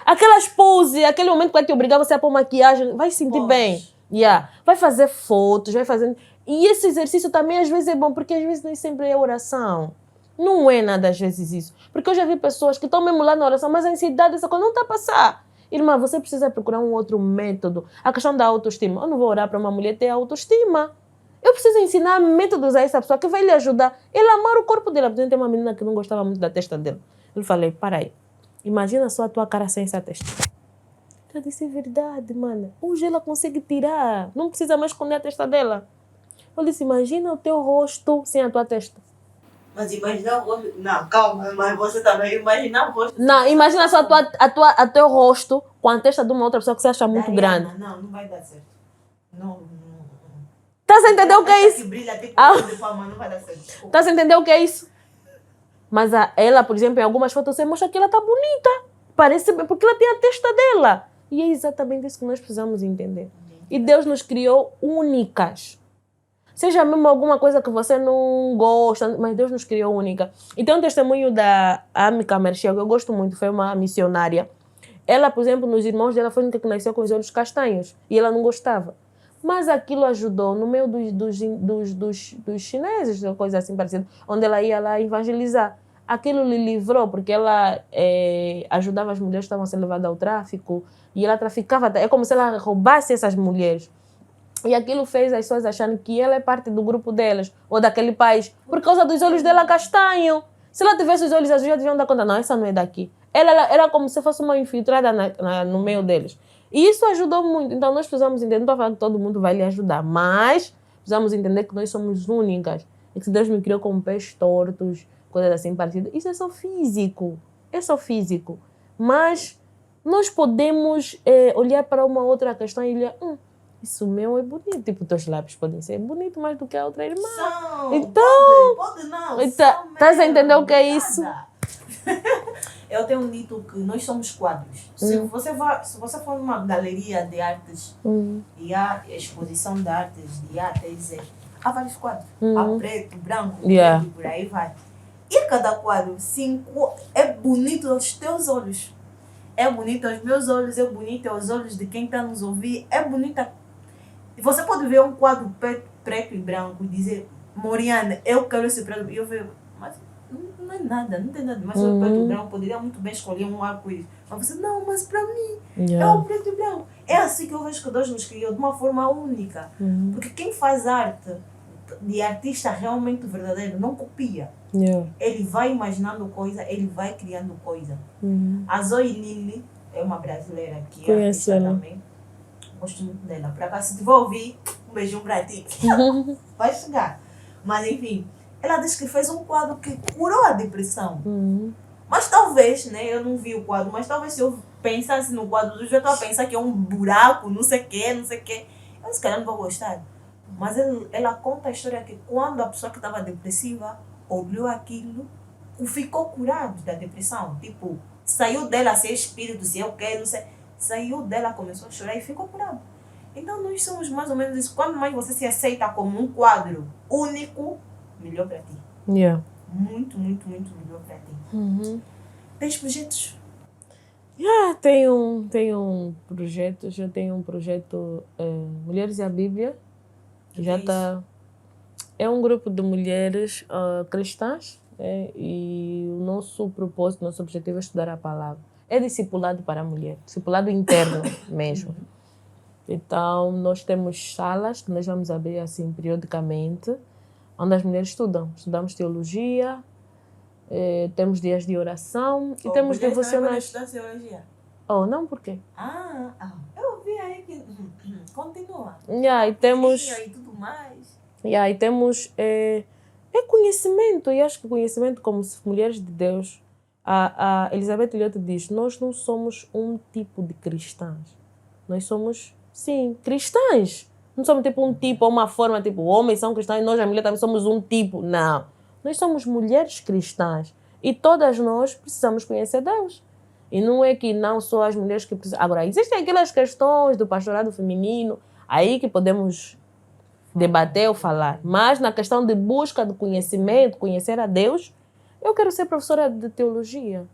Aquelas poses, aquele momento que vai te obrigar você a pôr maquiagem, vai sentir bem. Vai fazer fotos, vai fazendo. E esse exercício também às vezes é bom, porque às vezes nem sempre é oração. Não é nada às vezes isso. Porque eu já vi pessoas que estão mesmo lá na oração, mas a ansiedade dessa coisa não está a passar. Irmã, você precisa procurar um outro método. A questão da autoestima. Eu não vou orar para uma mulher ter autoestima. Eu preciso ensinar métodos a essa pessoa que vai lhe ajudar. Ele amar o corpo dela. Por exemplo, tem uma menina que não gostava muito da testa dela. Eu falei, para aí. Imagina só a tua cara sem essa testa. Eu disse, é verdade, mano. Hoje ela consegue tirar. Não precisa mais esconder a testa dela. Eu disse, imagina o teu rosto sem a tua testa. Mas imagina o rosto... Não, calma. Mas você também imagina o rosto... Não, imagina só a teu rosto com a testa de uma outra pessoa que você acha muito grande. Não vai dar certo. Não. Estás a entender o que é isso? Que brilha, tem que de fama, não vai dar certo. Estás a entender o que é isso? Mas ela, por exemplo, em algumas fotos você mostra que ela está bonita. Parece bem, porque ela tem a testa dela. E é exatamente isso que nós precisamos entender. E Deus nos criou únicas. Seja mesmo alguma coisa que você não gosta, mas Deus nos criou única. E tem um testemunho da Amica Merchel, que eu gosto muito, foi uma missionária. Ela, por exemplo, nos irmãos dela foi a única que nasceu com os olhos castanhos. E ela não gostava. Mas aquilo ajudou no meio dos chineses, coisa assim parecida, onde ela ia lá evangelizar. Aquilo lhe livrou, porque ela ajudava as mulheres que estavam sendo levadas ao tráfico, e ela traficava, é como se ela roubasse essas mulheres. E aquilo fez as pessoas acharem que ela é parte do grupo delas, ou daquele país, por causa dos olhos dela castanho. Se ela tivesse os olhos azuis, já deviam dar conta, não, essa não é daqui. Ela era como se fosse uma infiltrada no meio deles. E isso ajudou muito. Então nós precisamos entender, não estou falando que todo mundo vai lhe ajudar, mas precisamos entender que nós somos únicas. E que Deus me criou com pés tortos, coisas assim parecidas. Isso é só físico. É só físico. Mas nós podemos olhar para uma outra questão e olhar, isso meu é bonito. Tipo, teus lábios podem ser bonitos mais do que a outra irmã. Então, pode não. Estás a entender o que é isso? Eu tenho um dito que nós somos quadros. Se você for numa galeria de artes e há exposição de artes de A até Z, há vários quadros. Há preto, branco, preto, por aí vai. E cada quadro é bonito aos teus olhos. É bonito aos meus olhos, é bonito aos olhos de quem está a nos ouvir. É bonita. Você pode ver um quadro preto e branco e dizer, Moriana, eu quero esse preto. E eu vejo, mas não é nada, não tem nada. Mas o preto e branco poderia muito bem escolher um arco-íris. Mas você, não, mas para mim é o preto e branco. É assim que eu vejo que Deus nos criou, de uma forma única. Porque quem faz arte de artista realmente verdadeiro não copia. Ele vai imaginando coisa, ele vai criando coisa. A Zoe Lili é uma brasileira que é artista também. Gosto muito dela. Por acaso, se tu for ouvir, um beijinho pra ti. Vai chegar. Mas enfim, ela disse que fez um quadro que curou a depressão. Mas talvez, né, eu não vi o quadro, mas talvez se eu pensasse no quadro do Jota, pensar que é um buraco, não sei o quê. Eu se calhar não vou gostar. Mas ela conta a história que quando a pessoa que estava depressiva olhou aquilo, ficou curado da depressão. Tipo, saiu dela se é espírito, se é o quê, não sei. Saiu dela, começou a chorar e ficou curado. Então nós somos mais ou menos isso. Quanto mais você se aceita como um quadro único, melhor para ti. Muito, muito, muito melhor para ti. Tens projetos? Tenho projetos. Eu tenho um projeto Mulheres e a Bíblia. Já está. É um grupo de mulheres cristãs e o nosso propósito, nosso objetivo é estudar a palavra. É discipulado para a mulher, discipulado interno mesmo. Então, nós temos salas que nós vamos abrir assim periodicamente, onde as mulheres estudam. Estudamos teologia, temos dias de oração e temos devocionais. Estudar teologia? Não, por quê? Eu vi aí Continua. E temos... E tudo mais. E temos conhecimento. E acho que conhecimento como mulheres de Deus. A Elizabeth Elliot diz, nós não somos um tipo de cristãs. Nós somos, sim, cristãs. Não somos tipo um tipo ou uma forma, tipo, homens são cristãos e nós, a mulher, também somos um tipo. Não. Nós somos mulheres cristãs. E todas nós precisamos conhecer Deus. E não é que não só as mulheres que precisam. Agora, existem aquelas questões do pastorado feminino, aí que podemos debater ou falar. Mas na questão de busca do conhecimento, conhecer a Deus, eu quero ser professora de teologia.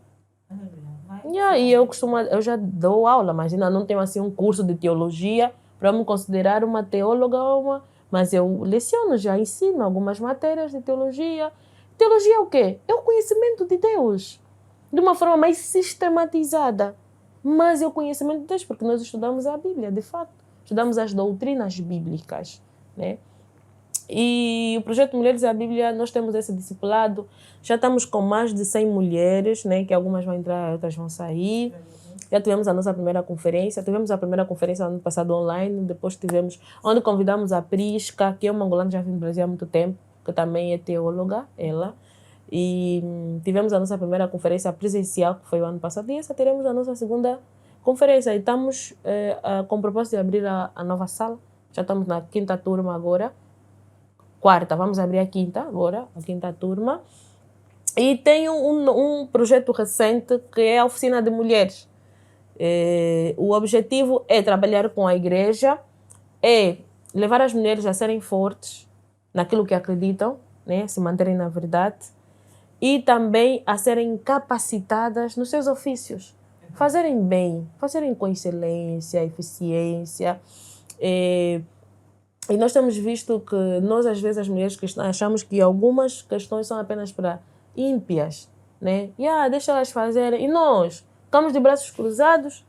E eu já dou aula, mas ainda não tenho assim um curso de teologia para me considerar uma teóloga, mas eu leciono, já ensino algumas matérias de teologia. Teologia é o quê? É o conhecimento de Deus, de uma forma mais sistematizada. Mas é o conhecimento de Deus, porque nós estudamos a Bíblia, de fato. Estudamos as doutrinas bíblicas, né? E o projeto Mulheres e a Bíblia, nós temos esse discipulado. Já estamos com mais de 100 mulheres, né? Que algumas vão entrar, outras vão sair. Já tivemos a nossa primeira conferência. Tivemos a primeira conferência ano passado online. Depois tivemos, onde convidamos a Prisca, que é uma angolana, já vive no Brasil há muito tempo, que também é teóloga, ela. E tivemos a nossa primeira conferência presencial, que foi o ano passado. E essa teremos a nossa segunda conferência. E estamos com o propósito de abrir a nova sala. Já estamos na 5ª turma agora. 4ª, vamos abrir a 5ª agora, a 5ª turma. E tenho um projeto recente que é a Oficina de Mulheres. O objetivo é trabalhar com a igreja, é levar as mulheres a serem fortes naquilo que acreditam, né? Se manterem na verdade, e também a serem capacitadas nos seus ofícios. Fazerem bem, fazerem com excelência, eficiência. E nós temos visto que nós, às vezes, as mulheres cristãs, achamos que algumas questões são apenas para ímpias, né? Deixa elas fazerem. E nós ficamos de braços cruzados?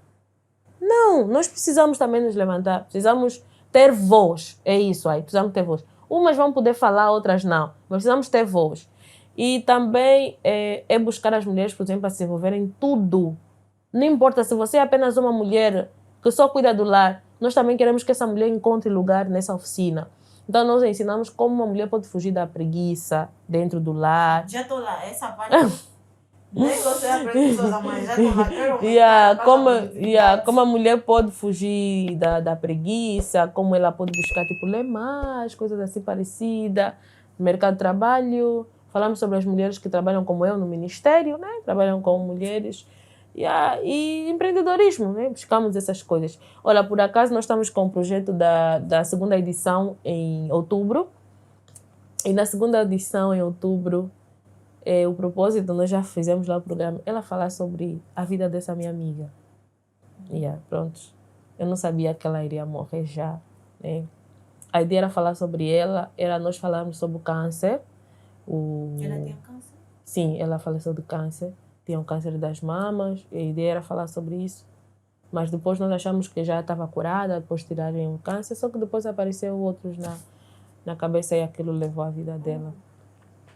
Não, nós precisamos também nos levantar. Precisamos ter voz. É isso aí, precisamos ter voz. Umas vão poder falar, outras não. Mas precisamos ter voz. E também é buscar as mulheres, por exemplo, a se envolverem em tudo. Não importa se você é apenas uma mulher que só cuida do lar. Nós também queremos que essa mulher encontre lugar nessa oficina. Então, nós ensinamos como uma mulher pode fugir da preguiça dentro do lar. Já estou lá, essa parte. Nem você é preguiçosa, mas já estou lá. Como a mulher pode fugir da preguiça, como ela pode buscar, tipo, ler mais, coisas assim parecidas. No mercado de trabalho. Falamos sobre as mulheres que trabalham como eu no ministério, né? Trabalham com mulheres. E empreendedorismo, né? Buscamos essas coisas. Olha, por acaso nós estamos com o projeto da 2ª edição em outubro. E na 2ª edição em outubro, o propósito, nós já fizemos lá o programa, ela falar sobre a vida dessa minha amiga. Pronto. Eu não sabia que ela iria morrer já, né? A ideia era falar sobre ela, era nós falarmos sobre o câncer. Ela tem câncer? Sim, ela faleceu do câncer. Tinha um câncer das mamas, a ideia era falar sobre isso. Mas depois nós achamos que já estava curada, depois tirarem o câncer, só que depois apareceu outros na cabeça e aquilo levou a vida dela.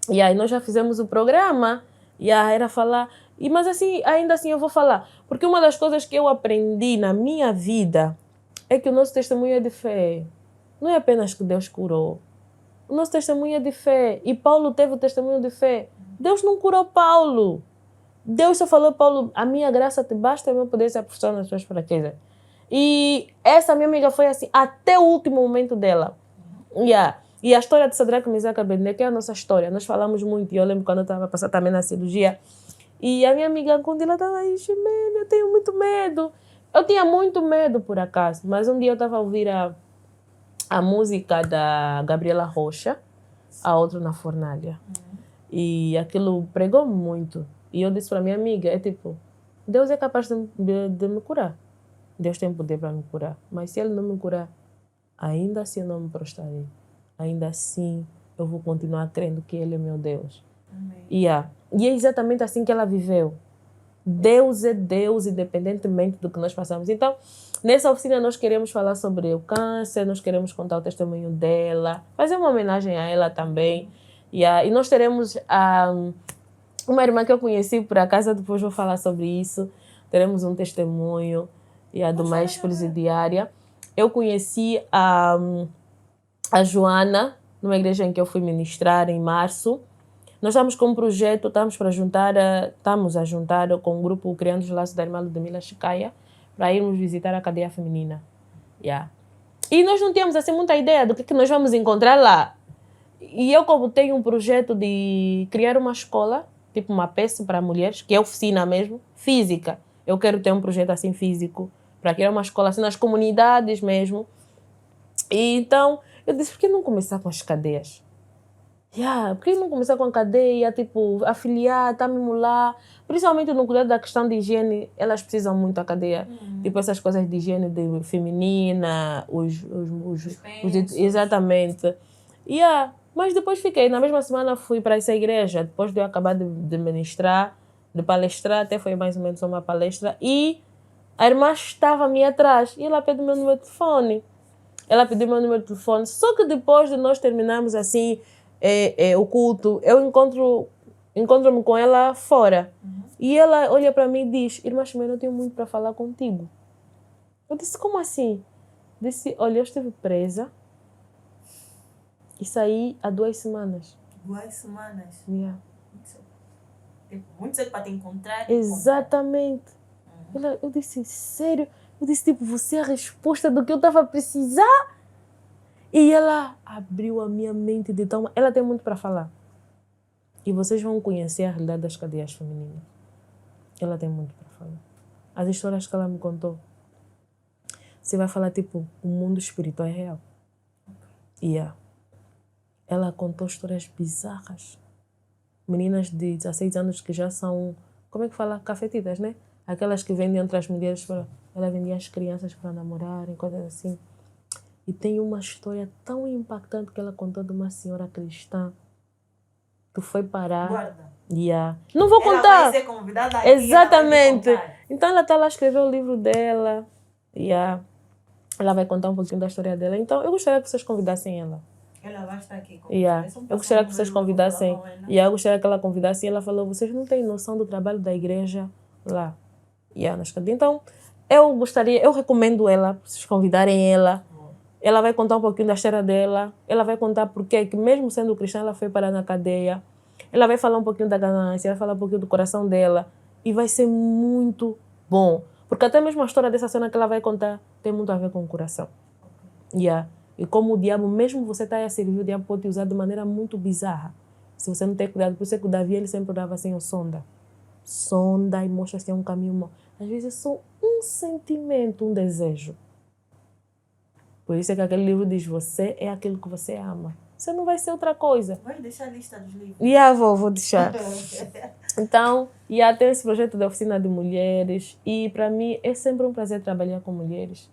E aí nós já fizemos o programa, era falar, mas assim, ainda assim eu vou falar, porque uma das coisas que eu aprendi na minha vida é que o nosso testemunho é de fé. Não é apenas que Deus curou. O nosso testemunho é de fé. E Paulo teve o testemunho de fé. Deus não curou Paulo. Deus só falou, Paulo, a minha graça te basta, o meu poder se aperfeiçoar nas suas fraquezas. E essa minha amiga foi assim, até o último momento dela. E a história de Sadraque, Mesaque e Abednego é a nossa história. Nós falamos muito, e eu lembro quando eu estava passando também na cirurgia. E a minha amiga, quando ela estava aí, Ximene, eu tenho muito medo. Eu tinha muito medo, por acaso. Mas um dia eu estava a ouvir a música da Gabriela Rocha, A Outra na Fornalha. E aquilo pregou muito. E eu disse para minha amiga, Deus é capaz de me curar. Deus tem poder para me curar. Mas se Ele não me curar, ainda assim eu não me prostrarei. Ainda assim eu vou continuar crendo que Ele é meu Deus. E é exatamente assim que ela viveu. Deus é Deus, independentemente do que nós passamos. Então, nessa oficina nós queremos falar sobre o câncer, nós queremos contar o testemunho dela, fazer uma homenagem a ela também. E nós teremos uma irmã que eu conheci por acaso, depois vou falar sobre isso. Teremos um testemunho do mais presidiária. eu conheci a Joana, numa igreja em que eu fui ministrar em março. Nós estamos com um projeto, estamos a juntar com o grupo Criando os Laços da Irmã Ludmila Chicaya para irmos visitar a cadeia feminina. Yeah. E nós não tínhamos assim muita ideia do que nós vamos encontrar lá. E eu, como tenho um projeto de criar uma escola, tipo uma peça para mulheres, que é oficina mesmo, física. Eu quero ter um projeto assim físico, para criar uma escola assim nas comunidades mesmo. E então, eu disse, por que não começar com as cadeias? Por que não começar com a cadeia, tipo, afiliar, tá mesmo lá? Principalmente no cuidado da questão de higiene, elas precisam muito da cadeia. Tipo, essas coisas de higiene feminina, exatamente. Mas depois fiquei, na mesma semana fui para essa igreja, depois de eu acabar de ministrar, de palestrar, até foi mais ou menos uma palestra, e a irmã estava a me atrás, e ela pediu meu número de telefone. Só que depois de nós terminarmos assim, o culto, eu encontro-me com ela fora. E ela olha para mim e diz, irmã Chimena, eu tenho muito para falar contigo. Eu disse, como assim? Disse, olha, eu estive presa e saí há 2 semanas. 2 semanas? Yeah. Muito cedo para te encontrar. Exatamente. Eu disse, sério? Eu disse, tipo, você é a resposta do que eu estava a precisar? E ela abriu a minha mente de tal... Ela tem muito para falar. E vocês vão conhecer a realidade das cadeias femininas. Ela tem muito para falar. As histórias que ela me contou. Você vai falar, tipo, o mundo espiritual é real. Ela contou histórias bizarras. Meninas de 16 anos que já são... Como é que fala? Cafetidas, né? Aquelas que vendem entre as mulheres para... Ela vendia as crianças para namorarem, coisas assim. E tem uma história tão impactante que ela contou de uma senhora cristã que foi parar. Guarda. Não vou contar. Ela vai ser convidada aqui. Exatamente. Então ela está lá, escreveu o livro dela. Ela vai contar um pouquinho da história dela. Então eu gostaria que vocês convidassem ela. Ela vai estar aqui. Eu gostaria que vocês convidassem. Eu gostaria que ela convidasse. E ela falou, vocês não têm noção do trabalho da igreja lá. Nas cadeias. Então, eu recomendo ela, para vocês convidarem ela. Ela vai contar um pouquinho da história dela. Ela vai contar porque que mesmo sendo cristã, ela foi parar na cadeia. Ela vai falar um pouquinho da ganância, vai falar um pouquinho do coração dela. E vai ser muito bom. Porque até mesmo a história dessa cena que ela vai contar tem muito a ver com o coração. E como o diabo, mesmo você está a servir, o diabo pode te usar de maneira muito bizarra. Se você não ter cuidado. Por isso é que o Davi ele sempre dava assim o sonda. Sonda e mostra assim um caminho. Às vezes é só um sentimento, um desejo. Por isso é que aquele livro diz, você é aquilo que você ama. Você não vai ser outra coisa. Vai deixar a lista dos livros? Vou deixar. Então, tem esse projeto da oficina de mulheres. E para mim é sempre um prazer trabalhar com mulheres.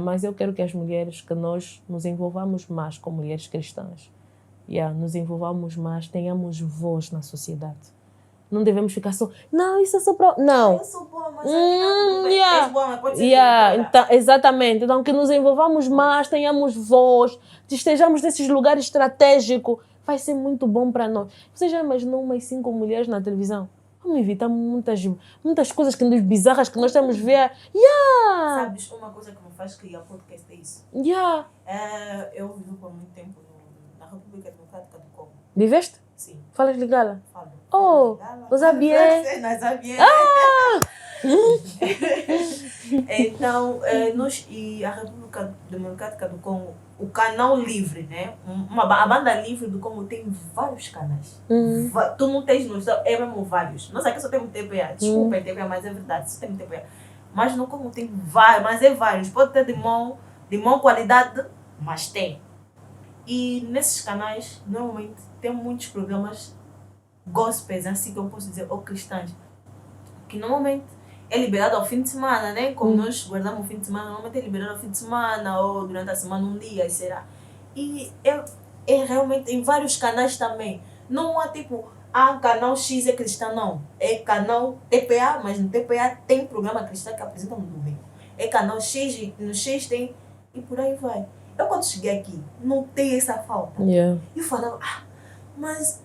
Mas eu quero que as mulheres, que nós nos envolvamos mais com mulheres cristãs. Nos envolvamos mais, tenhamos voz na sociedade. Não devemos ficar só, não, isso é só para... Não. Eu sou boa, mas és boa, mas pode ser então, exatamente. Então, que nos envolvamos mais, tenhamos voz, estejamos nesses lugares estratégicos. Vai ser muito bom para nós. Você já imaginou umas 5 mulheres na televisão? Vamos evitar muitas coisas bizarras que nós temos a ver. Sabes, uma coisa que me faz criar podcast é isso. Eu vivi por muito tempo na República Democrática do Congo. Viveste? Sim. Falas Lingala? Falo. Os Abié. Então, e a República Democrática do Congo, o canal Livre, né? A banda Livre do Congo tem vários canais. Tu não tens noção, é mesmo vários. Nós aqui só temos TPA, desculpa, TPA, mas é verdade, só temos TPA. Mas no Congo tem vários, mas é vários. Pode ter de mão qualidade, mas tem. E nesses canais, normalmente, tem muitos programas gospels, assim que eu posso dizer, ou cristãs, que normalmente é liberado ao fim de semana, né? Como nós guardamos o fim de semana, normalmente é liberado ao fim de semana, ou durante a semana um dia, será? E é realmente em vários canais também. Não há tipo, canal X é cristão, não. É canal TPA, mas no TPA tem programa cristão que apresenta no domingo. É canal X, e no X tem, e por aí vai. Eu quando cheguei aqui, notei essa falta. E falava, mas,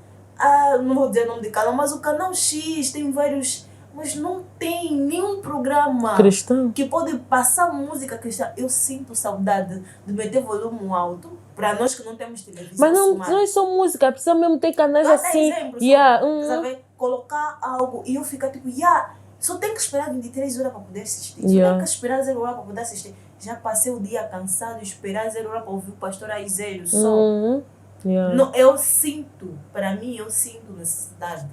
não vou dizer o nome de canal, mas o canal X tem vários mas não tem nenhum programa Cristão. que pode passar música cristã. Eu sinto saudade de meter volume alto para nós que não temos televisão. Mas não, smart. não é só música, precisa mesmo ter canais Dá assim. exemplo, Yeah, colocar algo e eu ficar tipo, só tenho que esperar 23 horas para poder assistir. Só Yeah. tenho que esperar 0 horas para poder assistir. Já passei o dia cansado, esperar 0 horas para ouvir o pastor Aizeiro só. Yeah. Não, eu sinto necessidade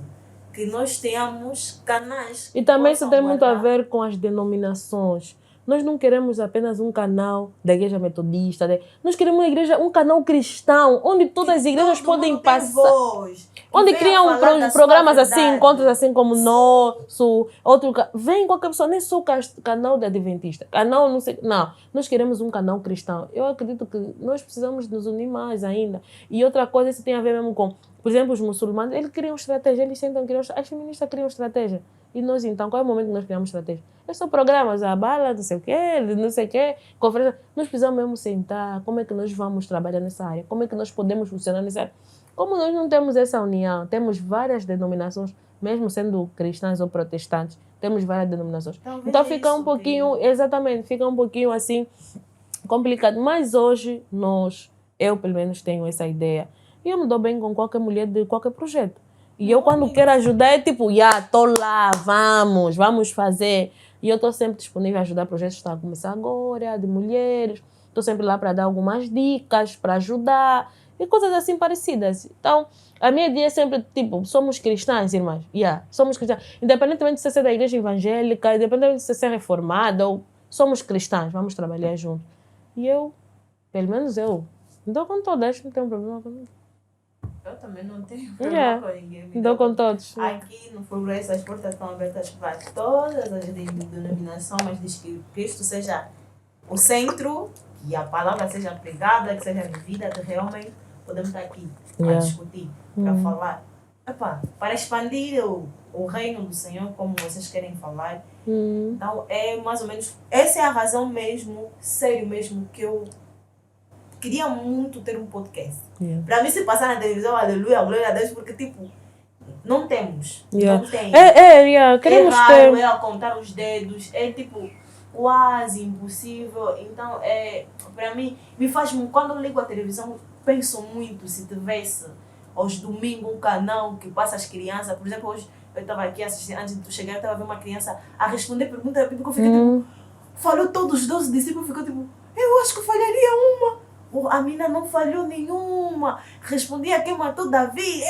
que nós tenhamos canais. E também possam isso tem muito a guardar. ver com as denominações. Nós não queremos apenas um canal da igreja metodista. Nós queremos um canal cristão, onde todas as igrejas Todo podem mundo tem passar. voz, que Onde venha criam falar da sua programas assim, verdade. encontros assim como o nosso, vem qualquer pessoa, nem só o canal da Adventista, canal não sei, não, nós queremos um canal cristão. Eu acredito que nós precisamos nos unir mais ainda. E outra coisa, isso tem a ver mesmo com, por exemplo, os muçulmanos, eles criam estratégia, eles sentam, as feministas criam estratégia. E nós então, qual é o momento que nós criamos estratégia? É só programas, a bala, não sei o quê, conferência. Nós precisamos mesmo sentar, como é que nós vamos trabalhar nessa área, como é que nós podemos funcionar nessa área. Como nós não temos essa união, temos várias denominações, mesmo sendo cristãs ou protestantes, temos várias denominações. Talvez Então é fica isso um pouquinho, exatamente, fica um pouquinho assim complicado. Mas hoje eu pelo menos tenho essa ideia. E eu me dou bem com qualquer mulher de qualquer projeto. E eu quando quero ajudar é tipo, tô lá, vamos fazer. E eu estou sempre disponível a ajudar projetos que estão a começar agora, de mulheres. Estou sempre lá para dar algumas dicas, para ajudar. E coisas assim parecidas. Então, a minha ideia é sempre, tipo, somos cristãs, irmãs. Somos cristãs. Independentemente de você ser da igreja evangélica, independentemente de você ser reformada, somos cristãs, vamos trabalhar juntos. E eu, pelo menos eu, me dou com todas, não tenho problema com ninguém. Eu também não tenho problema com ninguém. Me dou com todos. Aqui no Progresso as portas estão abertas para todas as denominações, mas diz que Cristo seja o centro, que a palavra seja pregada, que seja vivida, que realmente podemos estar aqui para discutir, para falar. Para expandir o reino do Senhor, como vocês querem falar. Então, é mais ou menos, essa é a razão mesmo, sério mesmo, que eu queria muito ter um podcast. Para mim, se passar na televisão, aleluia, glória a Deus, porque, tipo, não temos. Não tem. Queremos raro, ter. é a contar os dedos, é, tipo, quase impossível. Então, para mim, me faz muito. Quando eu ligo a televisão, penso muito se tivesse aos domingos um canal que passa as crianças. Por exemplo, hoje eu estava aqui assistindo, antes de tu chegar, eu estava vendo uma criança a responder perguntas da Bíblia, eu fiquei tipo, falou todos os 12 discípulos, ficou tipo, eu acho que falharia uma. A menina não falhou nenhuma, respondia quem matou Davi.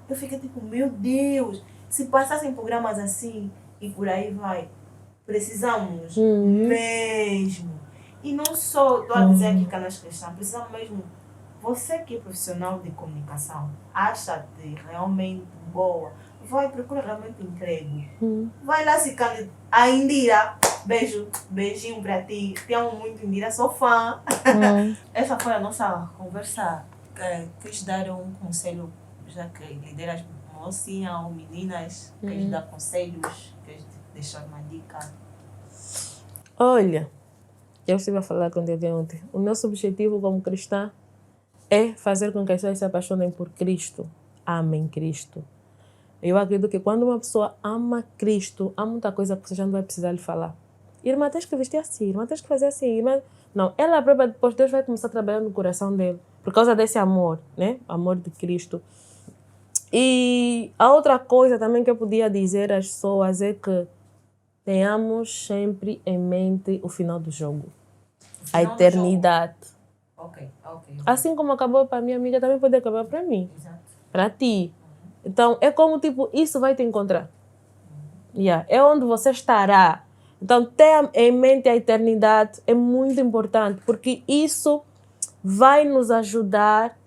Eu fiquei tipo, meu Deus, se passassem programas assim e por aí vai, precisamos mesmo. E não só, estou a dizer aqui canais cristãos, precisamos mesmo. Você que é profissional de comunicação, acha-te realmente boa, vai procurar realmente emprego. Vai lá se candidatar. A Indira, beijinho para ti. Te amo muito, Indira, sou fã. Essa foi a nossa conversa. Queres dar um conselho, já que lideras mocinha ou meninas? Queres dar conselhos? Queres deixar uma dica? Olha, eu estive a falar com Deus ontem. O nosso objetivo como cristã é fazer com que as pessoas se apaixonem por Cristo. Amem Cristo. Eu acredito que quando uma pessoa ama Cristo, há muita coisa que você já não vai precisar lhe falar. Irmã, tens que vestir assim, irmã, tens que fazer assim. Irmã... Não, ela própria, depois Deus vai começar a trabalhar no coração dele. Por causa desse amor, né? Amor de Cristo. E a outra coisa também que eu podia dizer às pessoas é que tenhamos sempre em mente o final do jogo. A eternidade. Ok. Assim como acabou para minha amiga, também pode acabar para mim. Exato. Para ti. Então, é como, tipo, isso vai te encontrar. É onde você estará. Então, ter em mente a eternidade é muito importante, porque isso vai nos ajudar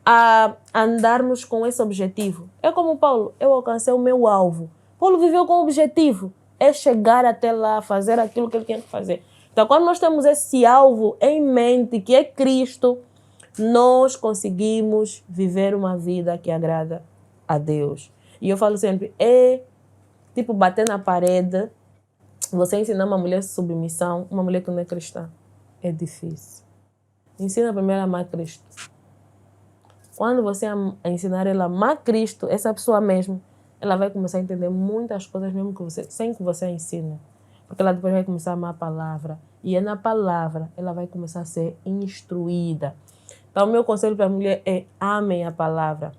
a andarmos com esse objetivo. É como Paulo, eu alcancei o meu alvo. Paulo viveu com o objetivo, é chegar até lá, fazer aquilo que ele tinha que fazer. Então, quando nós temos esse alvo em mente, que é Cristo, nós conseguimos viver uma vida que agrada a Deus. E eu falo sempre, é tipo bater na parede, você ensinar uma mulher submissão, uma mulher que não é cristã. É difícil. Ensina primeiro a amar Cristo. Quando você ensinar ela a amar Cristo, essa pessoa mesmo, ela vai começar a entender muitas coisas mesmo que você, sem que você ensine. Porque ela depois vai começar a amar a palavra. E é na palavra ela vai começar a ser instruída. Então, o meu conselho para a mulher é amem a palavra.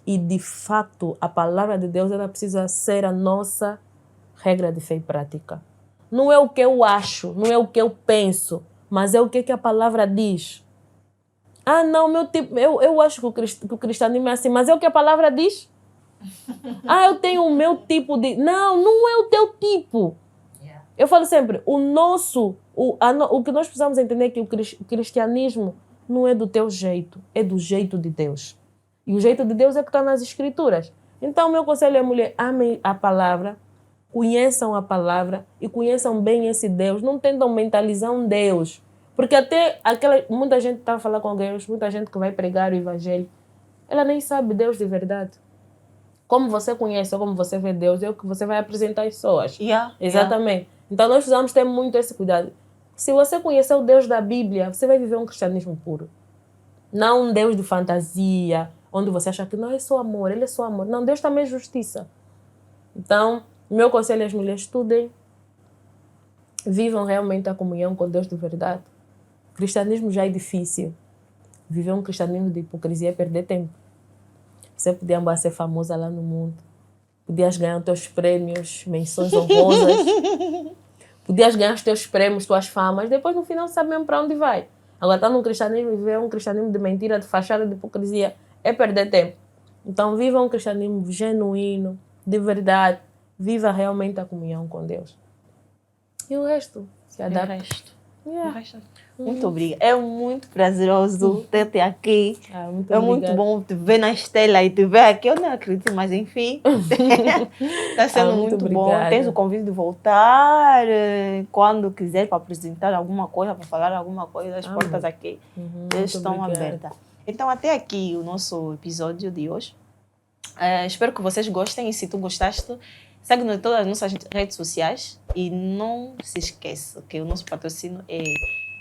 E, de fato, a palavra de Deus ela precisa ser a nossa regra de fé e prática. Não é o que eu acho, não é o que eu penso, mas é o que a palavra diz. Ah, não, meu tipo, eu acho que o cristianismo é assim, mas é o que a palavra diz. Ah, eu tenho o meu tipo de... Não, não é o teu tipo. Eu falo sempre, o que nós precisamos entender é que o cristianismo não é do teu jeito, é do jeito de Deus. E o jeito de Deus é que está nas Escrituras. Então, o meu conselho é, mulher, amem a palavra, conheçam a palavra e conheçam bem esse Deus. Não tentam mentalizar um Deus. Porque até muita gente está a falar com Deus, muita gente que vai pregar o evangelho, ela nem sabe Deus de verdade. Como você conhece ou como você vê Deus, é o que você vai apresentar às pessoas. Exatamente. Então, nós precisamos ter muito esse cuidado. Se você conhecer o Deus da Bíblia, você vai viver um cristianismo puro. Não um Deus de fantasia, onde você acha que não é só amor, ele é só amor. Não, Deus também é justiça. Então, o meu conselho é as mulheres estudem, vivam realmente a comunhão com Deus de verdade. O cristianismo já é difícil. Viver um cristianismo de hipocrisia é perder tempo. Você podia ser famosa lá no mundo. Podias ganhar os teus prêmios, menções honrosas. Podias ganhar os teus prêmios, tuas famas. Depois, no final, sabe mesmo para onde vai. Agora, está num cristianismo e viver um cristianismo de mentira, de fachada, de hipocrisia, é perder tempo. Então, viva um cristianismo genuíno, de verdade. Viva realmente a comunhão com Deus. E o resto se adapta. O resto. Muito obrigada. É muito prazeroso ter-te aqui. Muito é muito bom te ver na Estela e te ver aqui. Eu não acredito, mas enfim. Está sendo muito bom. Tens o convite de voltar quando quiser para apresentar alguma coisa, para falar alguma coisa. As portas aqui estão abertas. Então, até aqui o nosso episódio de hoje. Espero que vocês gostem e se tu gostaste, segue-nos em todas as nossas redes sociais e não se esqueça que o nosso patrocínio é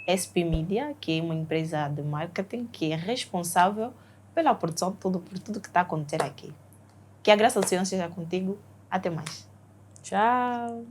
SP Media, que é uma empresa de marketing que é responsável pela produção por tudo que está acontecendo aqui. Que a graça do Senhor seja contigo. Até mais. Tchau.